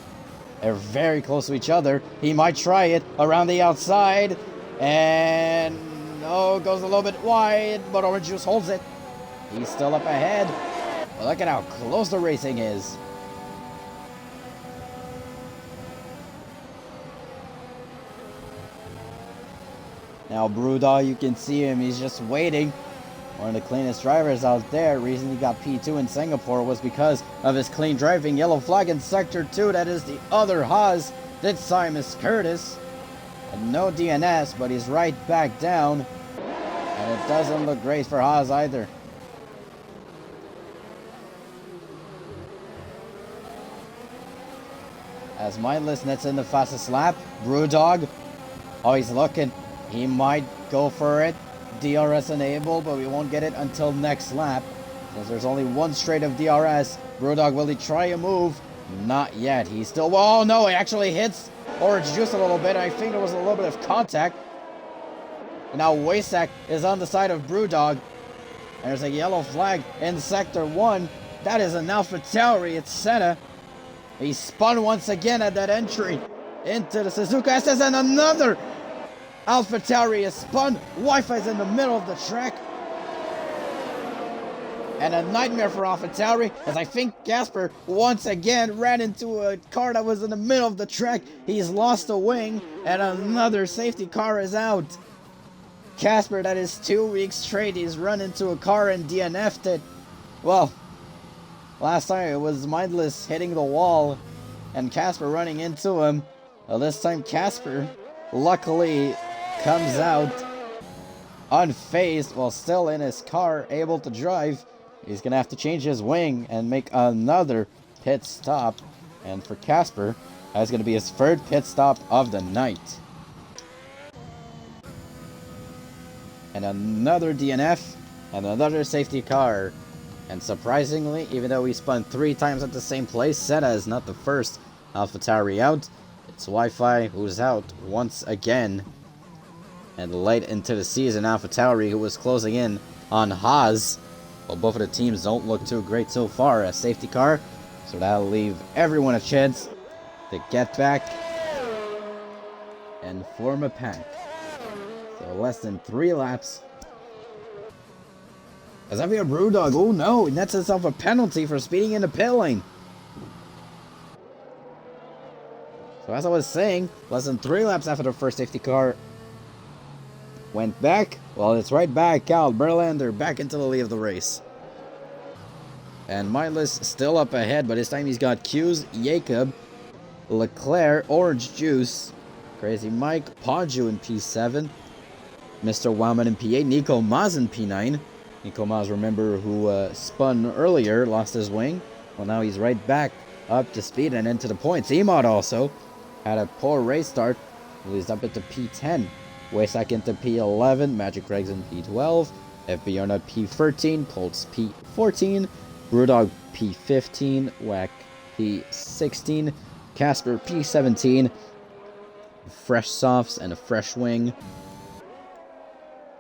[SPEAKER 1] They're very close to each other. He might try it around the outside. And, oh, goes a little bit wide, but Orange Juice holds it. He's still up ahead. But look at how close the racing is. Now, Brewdog, you can see him. He's just waiting. One of the cleanest drivers out there. Reason he got P2 in Singapore was because of his clean driving. Yellow flag in Sector 2. That is the other Haas. This time is Curtis. And no DNS, but he's right back down. And it doesn't look great for Haas either. As Mindless nets in the fastest lap. Brewdog. Oh, he's looking. He might go for it. DRS enabled, but we won't get it until next lap. Because there's only one straight of DRS. Brewdog, will he try a move? Not yet. He's still... Oh, no, he actually hits Orange Juice a little bit. I think there was a little bit of contact. And now Wasak is on the side of Brewdog. And there's a yellow flag in Sector 1. That is an AlphaTauri. It's Senna. He spun once again at that entry into the Suzuka SS, and another AlphaTauri is spun. Wi-Fi's in the middle of the track. And a nightmare for AlphaTauri, as I think Casper once again ran into a car that was in the middle of the track. He's lost a wing, and another safety car is out. Casper, that is 2 weeks straight, he's run into a car and DNF'd it. Well, last time it was Mindless hitting the wall and Casper running into him. Well, this time Casper luckily comes out unfazed while still in his car, able to drive. He's gonna have to change his wing and make another pit stop. And for Casper, that's gonna be his third pit stop of the night. And another DNF, and another safety car. And surprisingly, even though we spun 3 times at the same place, Senna is not the first AlphaTauri out. It's Wi-Fi who's out once again. And late into the season, AlphaTauri, who was closing in on Haas. Well, both of the teams don't look too great so far. A safety car, so that'll leave everyone a chance to get back and form a pack. So less than 3 laps. Xavier Brewdog, oh no, he nets himself a penalty for speeding in the pit lane. So as I was saying, less than 3 laps after the first safety car went back, well, it's right back out. Berlander back into the lead of the race. And Mindless still up ahead, but this time he's got Q's, Jacob, Leclerc, Orange Juice, Crazy Mike, Paju in P7, Mr. Wildman in P8, Nico Maz in P9. Nico Maz, remember, who spun earlier, lost his wing. Well, now he's right back up to speed and into the points. Emod also had a poor race start. Well, he's up into P10. Waysack into P11. Magic Craig's in P12. FB Arnott P13. Colts P14. Brewdog P15. Whack P16. Casper P17. Fresh softs and a fresh wing.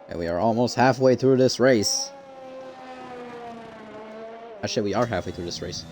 [SPEAKER 1] And we are almost halfway through this race. Actually, we are halfway through this race.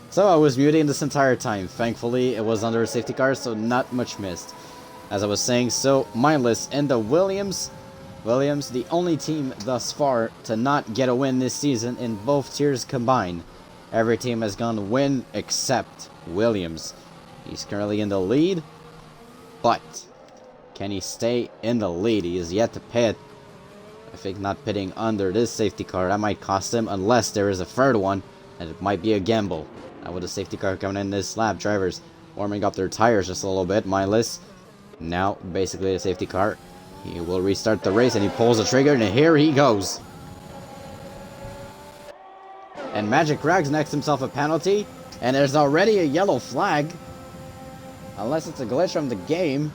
[SPEAKER 1] So I was muting this entire time. Thankfully, it was under a safety car, so not much missed. As I was saying, so mindless in the Williams. Williams, the only team thus far to not get a win this season in both tiers combined. Every team has gone to win except Williams. He's currently in the lead, but can he stay in the lead? He is yet to pit. I think not pitting under this safety car, that might cost him unless there is a third one, and it might be a gamble. Now with the safety car coming in this lap, drivers warming up their tires just a little bit. Mindless, now basically the safety car. He will restart the race and he pulls the trigger and here he goes. And Magic Rags next himself a penalty, and there's already a yellow flag. Unless it's a glitch from the game.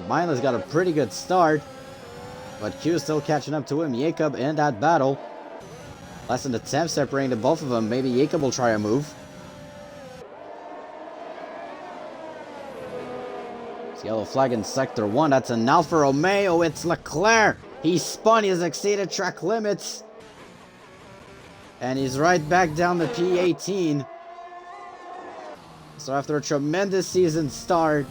[SPEAKER 1] Mindless got a pretty good start, but Q's still catching up to him. Jacob in that battle. Less than a tenth separating the both of them. Maybe Jacob will try a move. It's yellow flag in sector 1. That's an Alfa Romeo. It's Leclerc. He spun. He's exceeded track limits. And he's right back down to P18. So after a tremendous season start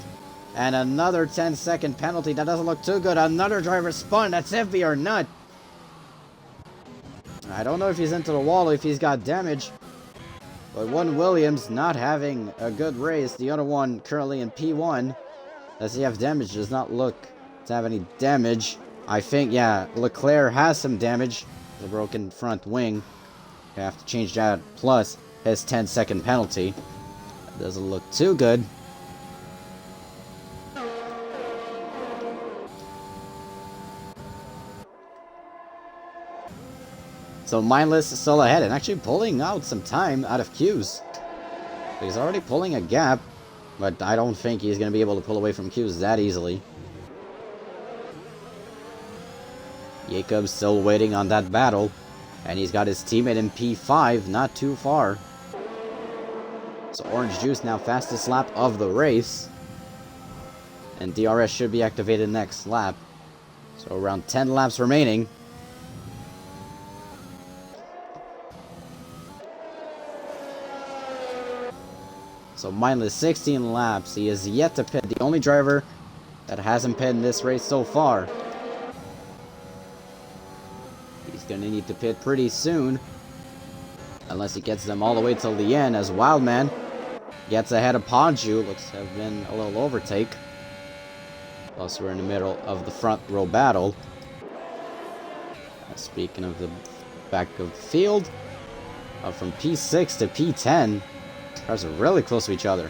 [SPEAKER 1] and another 10-second penalty, that doesn't look too good. Another driver spun. That's iffy or not. I don't know if he's into the wall, if he's got damage. But one Williams not having a good race. The other one currently in P1. Does he have damage? Does not look to have any damage. I think, yeah, Leclerc has some damage. The broken front wing. You have to change that. Plus his 10-second penalty. Doesn't look too good. So Mindless is still ahead and actually pulling out some time out of Q's. He's already pulling a gap, but I don't think he's going to be able to pull away from Q's that easily. Jacob's still waiting on that battle, and he's got his teammate in P5 not too far. So Orange Juice now fastest lap of the race. And DRS should be activated next lap. So around 10 laps remaining. So Mindless 16 laps. He is yet to pit. The only driver that hasn't pitted in this race so far. He's going to need to pit pretty soon. Unless he gets them all the way till the end as Wildman gets ahead of Ponju. Looks to have been a little overtake. Plus we're in the middle of the front row battle. Speaking of the back of the field, from P6 to P10, cars are really close to each other.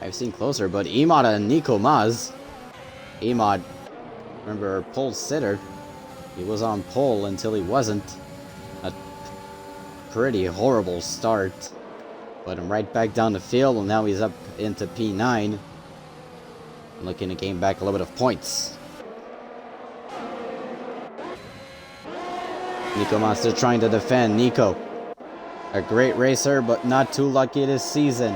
[SPEAKER 1] I've seen closer, but Emad and Nico Maz. Emad, remember, pole sitter. He was on pole until he wasn't. A pretty horrible start. But I'm right back down the field, and now he's up into P9. Looking to gain back a little bit of points. Nico Monster trying to defend. Nico, a great racer, but not too lucky this season.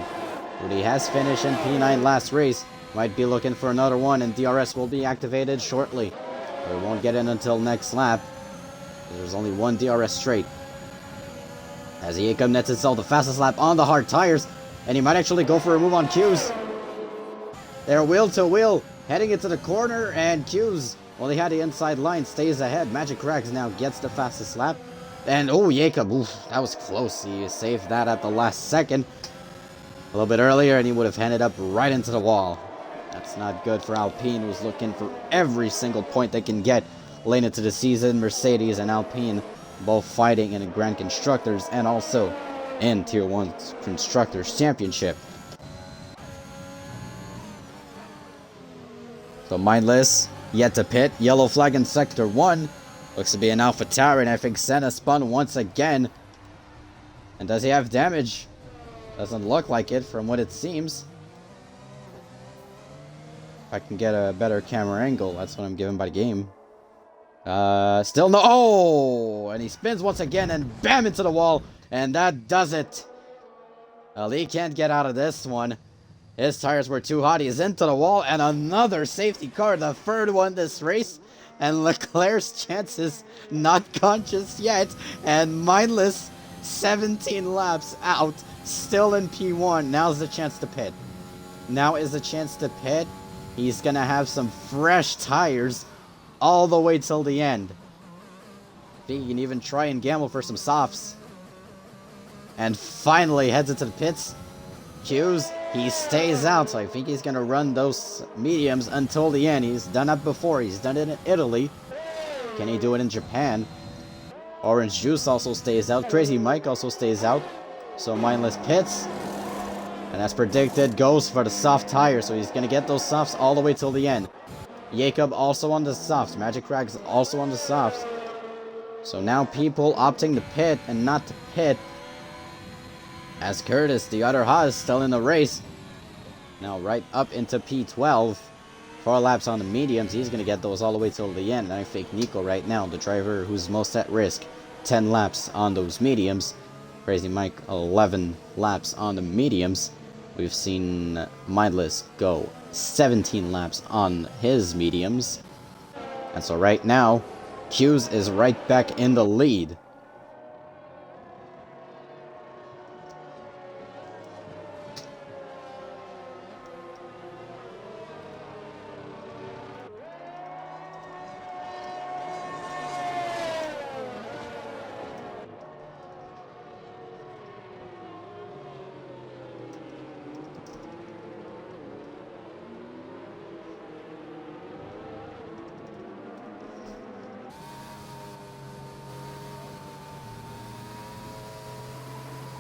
[SPEAKER 1] But he has finished in P9 last race. Might be looking for another one, and DRS will be activated shortly. But it won't get in until next lap. There's only one DRS straight. As Jacob nets itself the fastest lap on the hard tires. And he might actually go for a move on Q's. They're wheel to wheel, heading into the corner, and Q's, well, he had the inside line, stays ahead. Magic Rags now gets the fastest lap. And, oh, Jacob, oof, that was close. He saved that at the last second. A little bit earlier, and he would have handed up right into the wall. That's not good for Alpine, who's looking for every single point they can get late into the season. Mercedes and Alpine both fighting in the Grand Constructors and also in Tier 1 Constructors Championship. So Mindless, yet to pit. Yellow flag in Sector 1. Looks to be an AlphaTauri, and I think Senna spun once again. And does he have damage? Doesn't look like it from what it seems. If I can get a better camera angle, that's what I'm given by the game. Still no. Oh! And he spins once again and bam into the wall. And that does it. Ali can't get out of this one. His tires were too hot. He's into the wall. And another safety car. The third one this race. And Leclerc's chances not conscious yet. And Mindless 17 laps out. Still in P1. Now's the chance to pit. Now is the chance to pit. He's gonna have some fresh tires all the way till the end. He can even try and gamble for some softs. And finally heads into the pits. Q's, he stays out, so I think he's gonna run those mediums until the end. He's done it before. He's done it in Italy. Can he do it in Japan? Orange Juice also stays out. Crazy Mike also stays out. So Mindless pits. And as predicted, goes for the soft tire. So he's going to get those softs all the way till the end. Jacob also on the softs. Magic Rags also on the softs. So now people opting to pit and not to pit. As Curtis, the other Haas, still in the race. Now right up into P12. 4 laps on the mediums. He's going to get those all the way till the end. And I think Nico right now, the driver who's most at risk. 10 laps on those mediums. Crazy Mike, 11 laps on the mediums. We've seen Mindless go 17 laps on his mediums. And so right now, Q's is right back in the lead.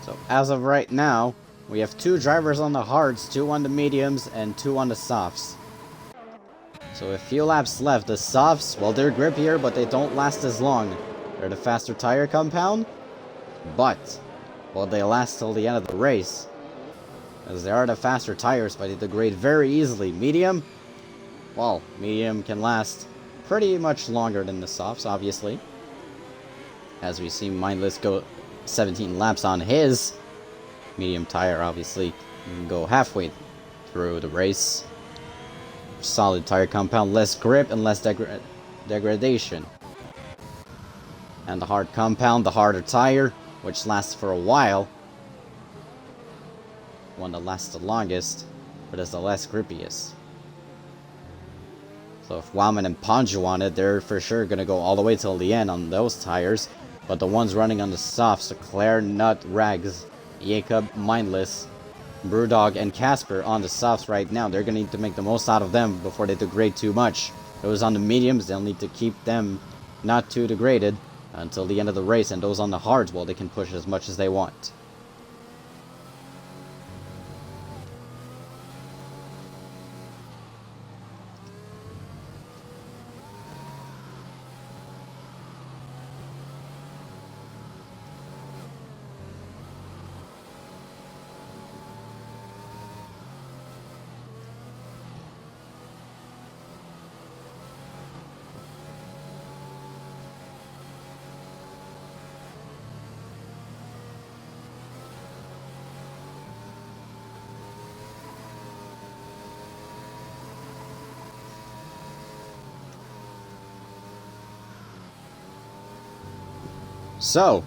[SPEAKER 1] So as of right now, we have 2 drivers on the hards, 2 on the mediums, and 2 on the softs. So a few laps left. The softs, well, they're grippier, but they don't last as long. They're the faster tire compound, but, well, they last till the end of the race. As they are the faster tires, but they degrade very easily. Medium, well, medium can last pretty much longer than the softs, obviously. As we see Mindless go 17 laps on his medium tire, obviously can go halfway through the race. Solid tire compound, less grip and less degradation. And the hard compound, the harder tire, which lasts for a while. One that lasts the longest, but is the less grippiest. So if Wildman and Ponjo want it, they're for sure gonna go all the way till the end on those tires. But the ones running on the softs, Claire, Nut, Rags, Jacob, Mindless, Brewdog, and Casper on the softs right now. They're going to need to make the most out of them before they degrade too much. Those on the mediums, they'll need to keep them not too degraded until the end of the race. And those on the hards, well, they can push as much as they want. So,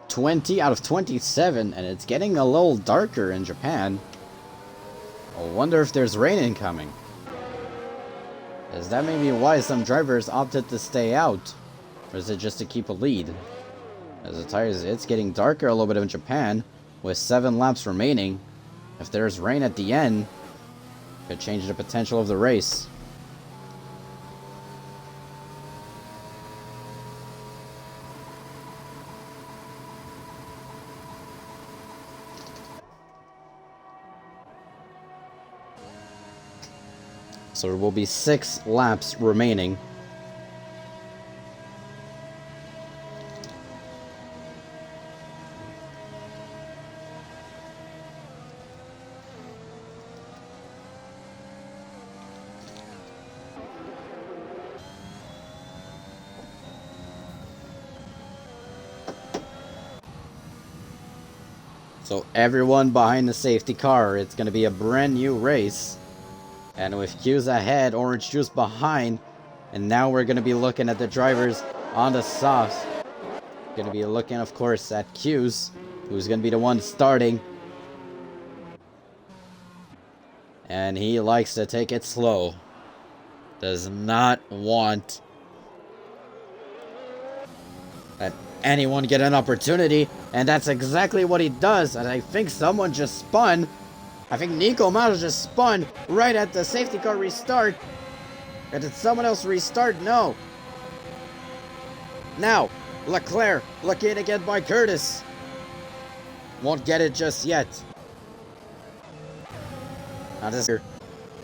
[SPEAKER 1] 20 out of 27, and it's getting a little darker in Japan. I wonder if there's rain incoming. Is that maybe why some drivers opted to stay out? Or is it just to keep a lead? As the tires, it's getting darker a little bit in Japan, with 7 laps remaining. If there's rain at the end, it could change the potential of the race. So there will be 6 laps remaining. So everyone behind the safety car, it's going to be a brand new race. And with Q's ahead, Orange Juice behind. And now we're going to be looking at the drivers on the softs. Going to be looking, of course, at Q's, who's going to be the one starting. And he likes to take it slow. Does not want that anyone get an opportunity. And that's exactly what he does. And I think someone just spun. I think Nico Mato just spun right at the safety car restart. And did someone else restart? No. Now, Leclerc looking to get by Curtis. Won't get it just yet. Now this here,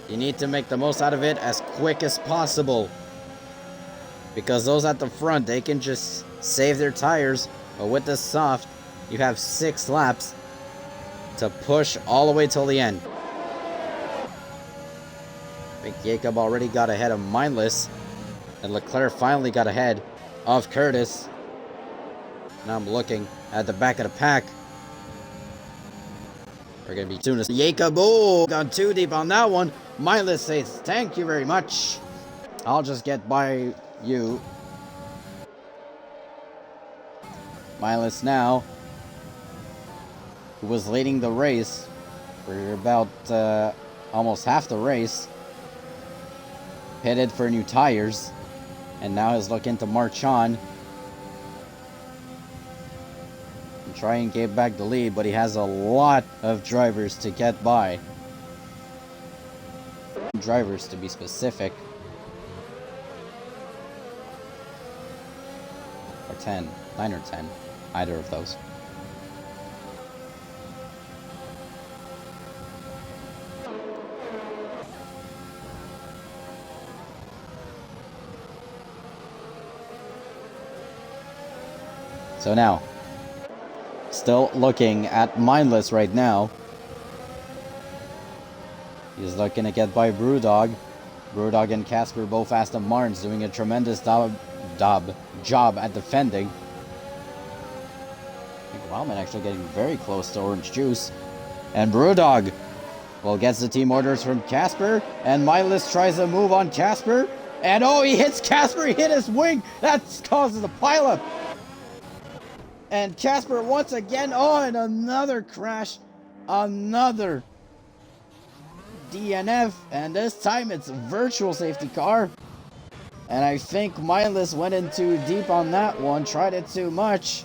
[SPEAKER 1] you need to make the most out of it as quick as possible. Because those at the front, they can just save their tires. But with the soft, you have 6 laps to push all the way till the end. I think Jacob already got ahead of Mindless. And Leclerc finally got ahead of Curtis. Now I'm looking at the back of the pack. We're going to be soon as Jacob. Oh, gone too deep on that one. Mindless says, thank you very much. I'll just get by you. Mindless now, who was leading the race for about almost half the race, pitted for new tires, and now is looking to march on and try and get back the lead, but he has a lot of drivers to get by. Drivers, to be specific. Or 10. 9 or 10. Either of those. So now, still looking at Mindless right now. He's looking to get by Brewdog. Brewdog and Casper, both Aston Martins, doing a tremendous job at defending. I think Wildman actually getting very close to Orange Juice. And Brewdog, well, gets the team orders from Casper. And Mindless tries to move on Casper. And oh, he hits Casper, he hit his wing. That causes a pileup. And Casper once again, oh, and another crash. Another DNF, and this time it's a virtual safety car. And I think Mindless went in too deep on that one, tried it too much.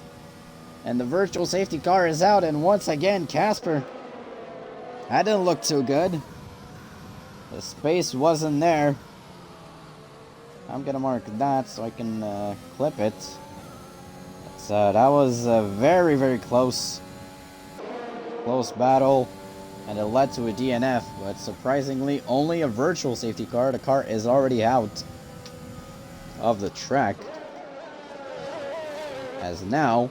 [SPEAKER 1] And the virtual safety car is out, and once again, Casper. That didn't look too good. The space wasn't there. I'm gonna mark that so I can clip it. So that was a very, very close battle. And it led to a DNF, but surprisingly, only a virtual safety car. The car is already out of the track. As now,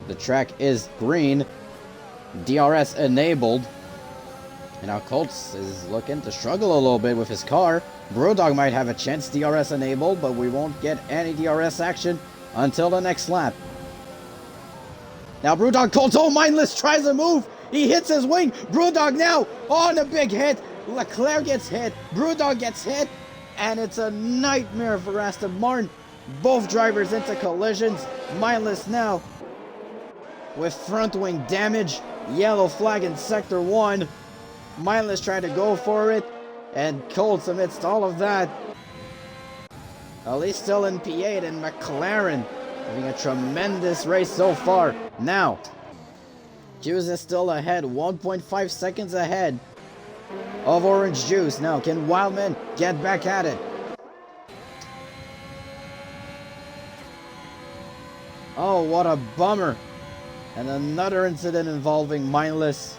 [SPEAKER 1] the track is green, DRS enabled. And now Colts is looking to struggle a little bit with his car. Brewdog might have a chance, DRS enabled, but we won't get any DRS action until the next lap. Now Brewdog, Colts, oh, Mindless tries to move. He hits his wing. Brewdog now on a big hit. Leclerc gets hit. Brewdog gets hit. And it's a nightmare for Aston Martin. Both drivers into collisions. Mindless now with front wing damage. Yellow flag in sector 1. Mindless trying to go for it. And Colts amidst all of that, at least still in P8, and McLaren having a tremendous race so far. Now, Juice is still ahead, 1.5 seconds ahead of Orange Juice. Now, can Wildman get back at it? Oh, what a bummer. And another incident involving Mindless.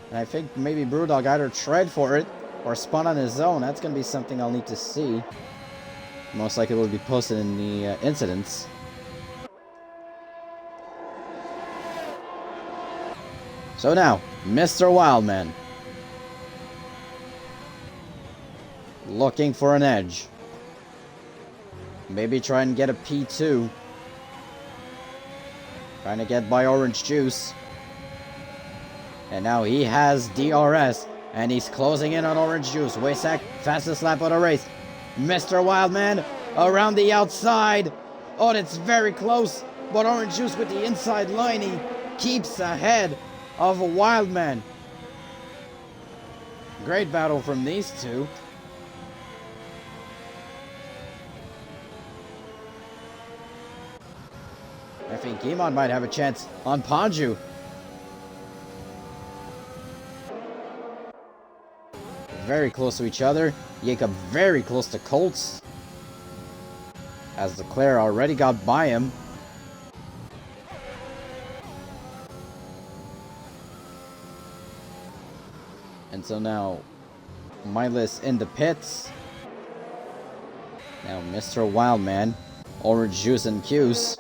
[SPEAKER 1] And I think maybe Brewdog either tried for it or spun on his own. That's going to be something I'll need to see. Most likely it will be posted in the incidents. So now, Mr. Wildman. Looking for an edge. Maybe try and get a P2. Trying to get by Orange Juice. And now he has DRS. And he's closing in on Orange Juice. Waysack, fastest lap of the race. Mr. Wildman around the outside. Oh, that's very close. But Orange Juice with the inside line, he keeps ahead of a Wildman. Great battle from these two. I think Iman might have a chance on Panju. Very close to each other. Jacob very close to Colts, as Leclerc already got by him. And so now, Milas in the pits. Now Mr. Wildman, Orange Juice and Q's.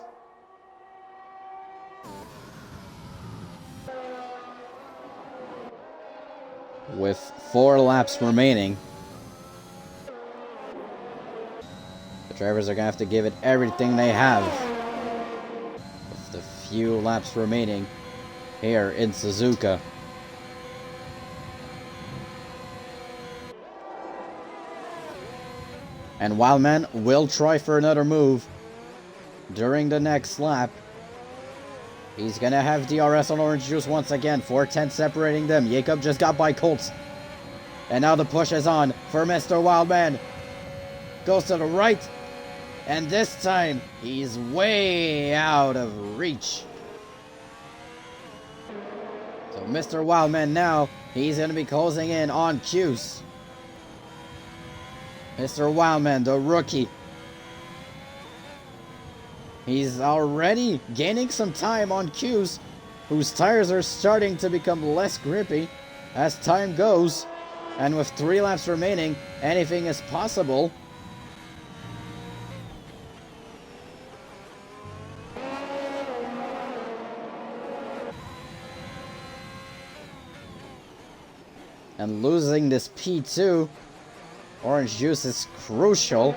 [SPEAKER 1] With 4 laps remaining. The drivers are going to have to give it everything they have. With the few laps remaining here in Suzuka. And Wildman will try for another move during the next lap. He's going to have DRS on Orange Juice once again. 4:10 separating them. Jacob just got by Colts. And now the push is on for Mr. Wildman. Goes to the right. And this time, he's way out of reach. So Mr. Wildman now, he's going to be closing in on Q's. Mr. Wildman, the rookie. He's already gaining some time on Q's, whose tires are starting to become less grippy as time goes. And with 3 laps remaining, anything is possible. And losing this P2, Orange Juice is crucial.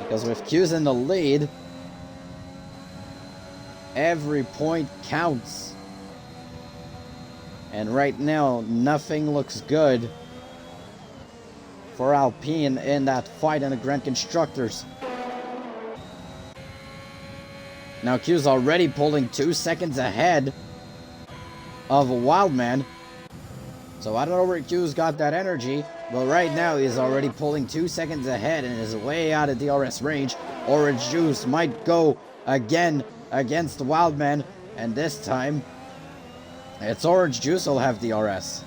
[SPEAKER 1] Because with Q's in the lead, every point counts. And right now, nothing looks good for Alpine in that fight in the Grand Constructors. Now Q's already pulling 2 seconds ahead of Wildman. So I don't know where Q's got that energy, but right now he's already pulling 2 seconds ahead and is way out of DRS range. Orange Juice might go again against Wildman, and this time it's Orange Juice who'll have DRS.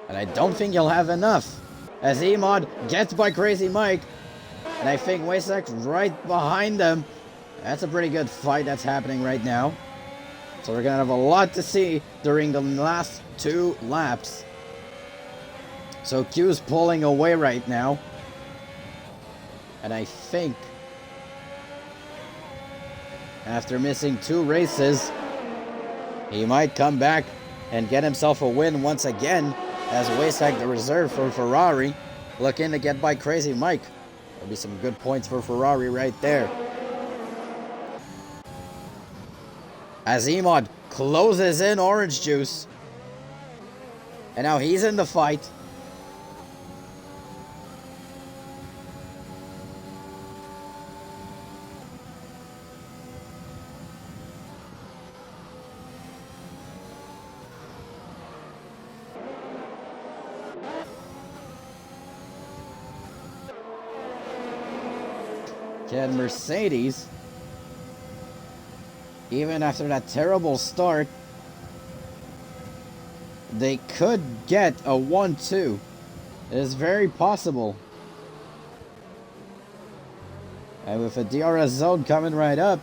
[SPEAKER 1] And I don't think he'll have enough, as Emod gets by Crazy Mike, and I think Wasek's right behind them. That's a pretty good fight that's happening right now. So we're going to have a lot to see during the last 2 laps. So Q's pulling away right now. And I think after missing 2 races, he might come back and get himself a win once again, as Wasek, the reserve for Ferrari, looking to get by Crazy Mike. There'll be some good points for Ferrari right there. As Emod closes in Orange Juice. And now he's in the fight. Can Mercedes, even after that terrible start, they could get a 1-2. It is very possible. And with a DRS zone coming right up,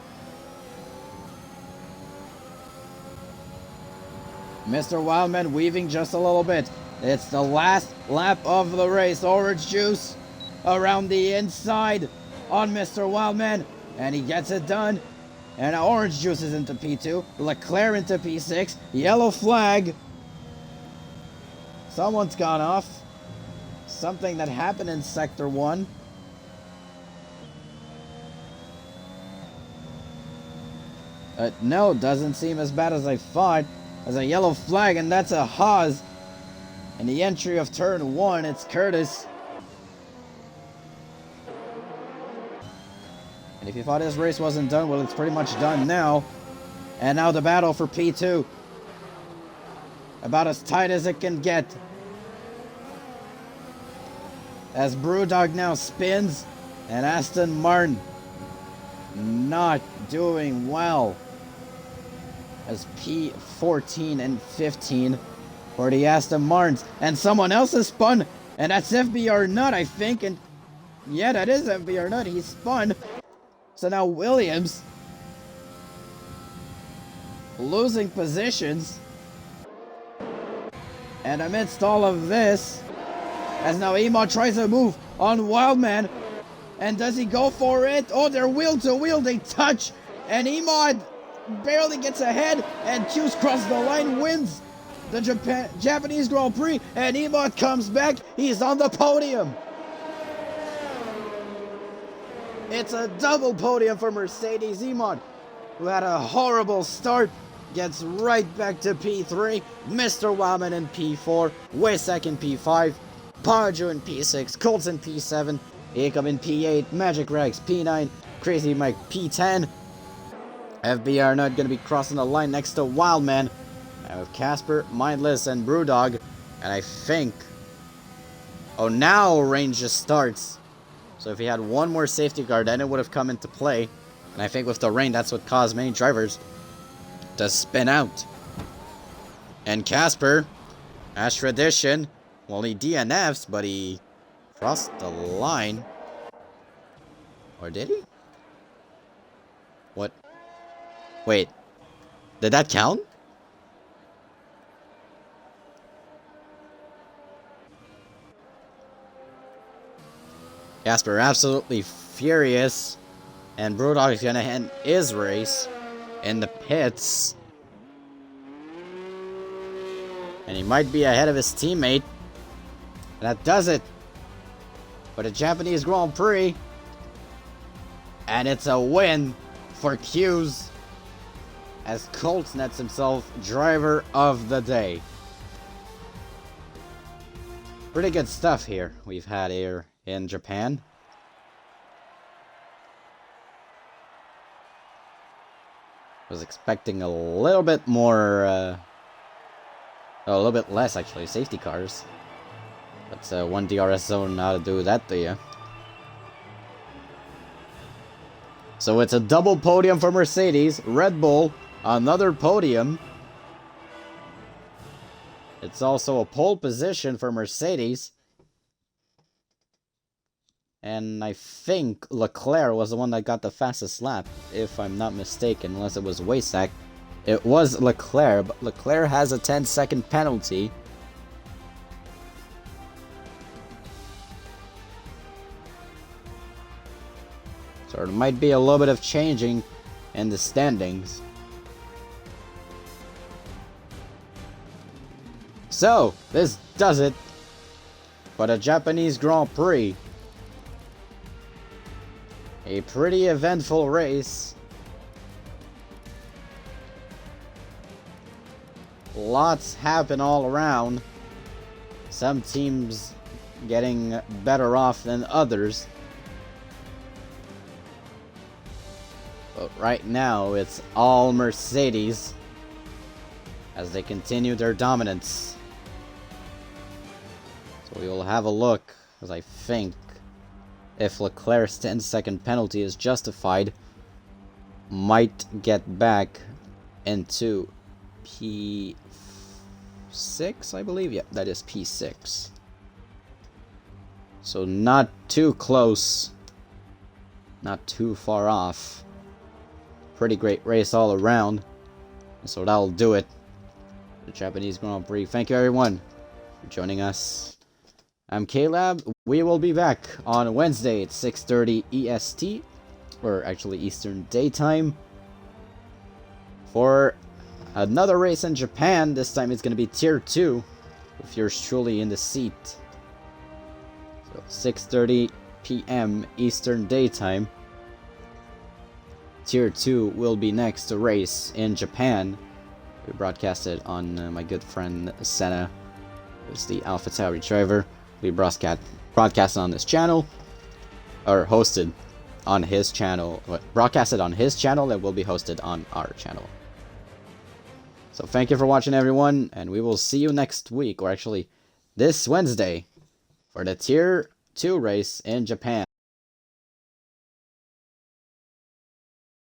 [SPEAKER 1] Mr. Wildman weaving just a little bit. It's the last lap of the race. Orange Juice around the inside on Mr. Wildman, and he gets it done. And Orange Juice is into P2, Leclerc into P6, yellow flag. Someone's gone off. Something that happened in Sector 1. No, doesn't seem as bad as I thought. There's a yellow flag, and that's a Haas In the entry of turn 1, it's Curtis. And if you thought this race wasn't done, well, it's pretty much done now. And now the battle for P2. About as tight as it can get. As Brewdog now spins, and Aston Martin not doing well. As P14 and 15 for the Aston Martins. And someone else has spun, and that's FBR Nut, I think. And yeah, that is FBR Nut. He spun. So now Williams losing positions. And amidst all of this, as now Emo tries to move on Wildman. And does he go for it? Oh, they're wheel to wheel. They touch. And Emo barely gets ahead. And Q's cross the line, wins the Japanese Grand Prix. And Emo comes back. He's on the podium. It's a double podium for Mercedes. Emot, who had a horrible start, gets right back to P3. Mr. Wildman in P4. Waysack in P5. Parju in P6. Colts in P7. Akam in P8. Magic Rex P9. Crazy Mike P10. FBR Nut gonna be crossing the line next to Wildman. And with Casper, Mindless, and Brewdog. And I think... oh, now range just starts. So if he had one more safety car, then it would have come into play. And I think with the rain, that's what caused many drivers to spin out. And Casper, as tradition, well, he DNFs, but he crossed the line. Or did he? What? Wait. Did that count? Casper absolutely furious. And Brewdog is gonna end his race in the pits. And he might be ahead of his teammate. And that does it for the Japanese Grand Prix. And it's a win for Q's, as Colts nets himself driver of the day. Pretty good stuff here we've had here in Japan. Was expecting a little bit more, a little bit less actually, safety cars. But one DRS zone how to do that to you. So it's a double podium for Mercedes. Red Bull, another podium. It's also a pole position for Mercedes. And I think Leclerc was the one that got the fastest lap, if I'm not mistaken, unless it was Waysack. It was Leclerc, but Leclerc has a 10-second penalty. So there might be a little bit of changing in the standings. So, this does it for the Japanese Grand Prix. A pretty eventful race. Lots happen all around. Some teams getting better off than others. But right now, it's all Mercedes as they continue their dominance. So we will have a look, as I think if Leclerc's 10-second penalty is justified, might get back into P6, I believe. Yeah, that is P6. So not too close, not too far off. Pretty great race all around. So that'll do it. The Japanese Grand Prix. Thank you everyone for joining us. I'm Caleb. We will be back on Wednesday at 6:30 EST, or actually Eastern Daytime, for another race in Japan. This time it's going to be Tier 2, with yours truly in the seat. So 6:30 PM Eastern Daytime. Tier 2 will be next to race in Japan. We broadcast it on my good friend Senna, is the AlphaTauri driver. We broadcasted on this channel, or hosted on his channel, broadcasted on his channel that will be hosted on our channel. So thank you for watching, everyone, and we will see you next week, or actually this Wednesday, for the Tier 2 race in Japan.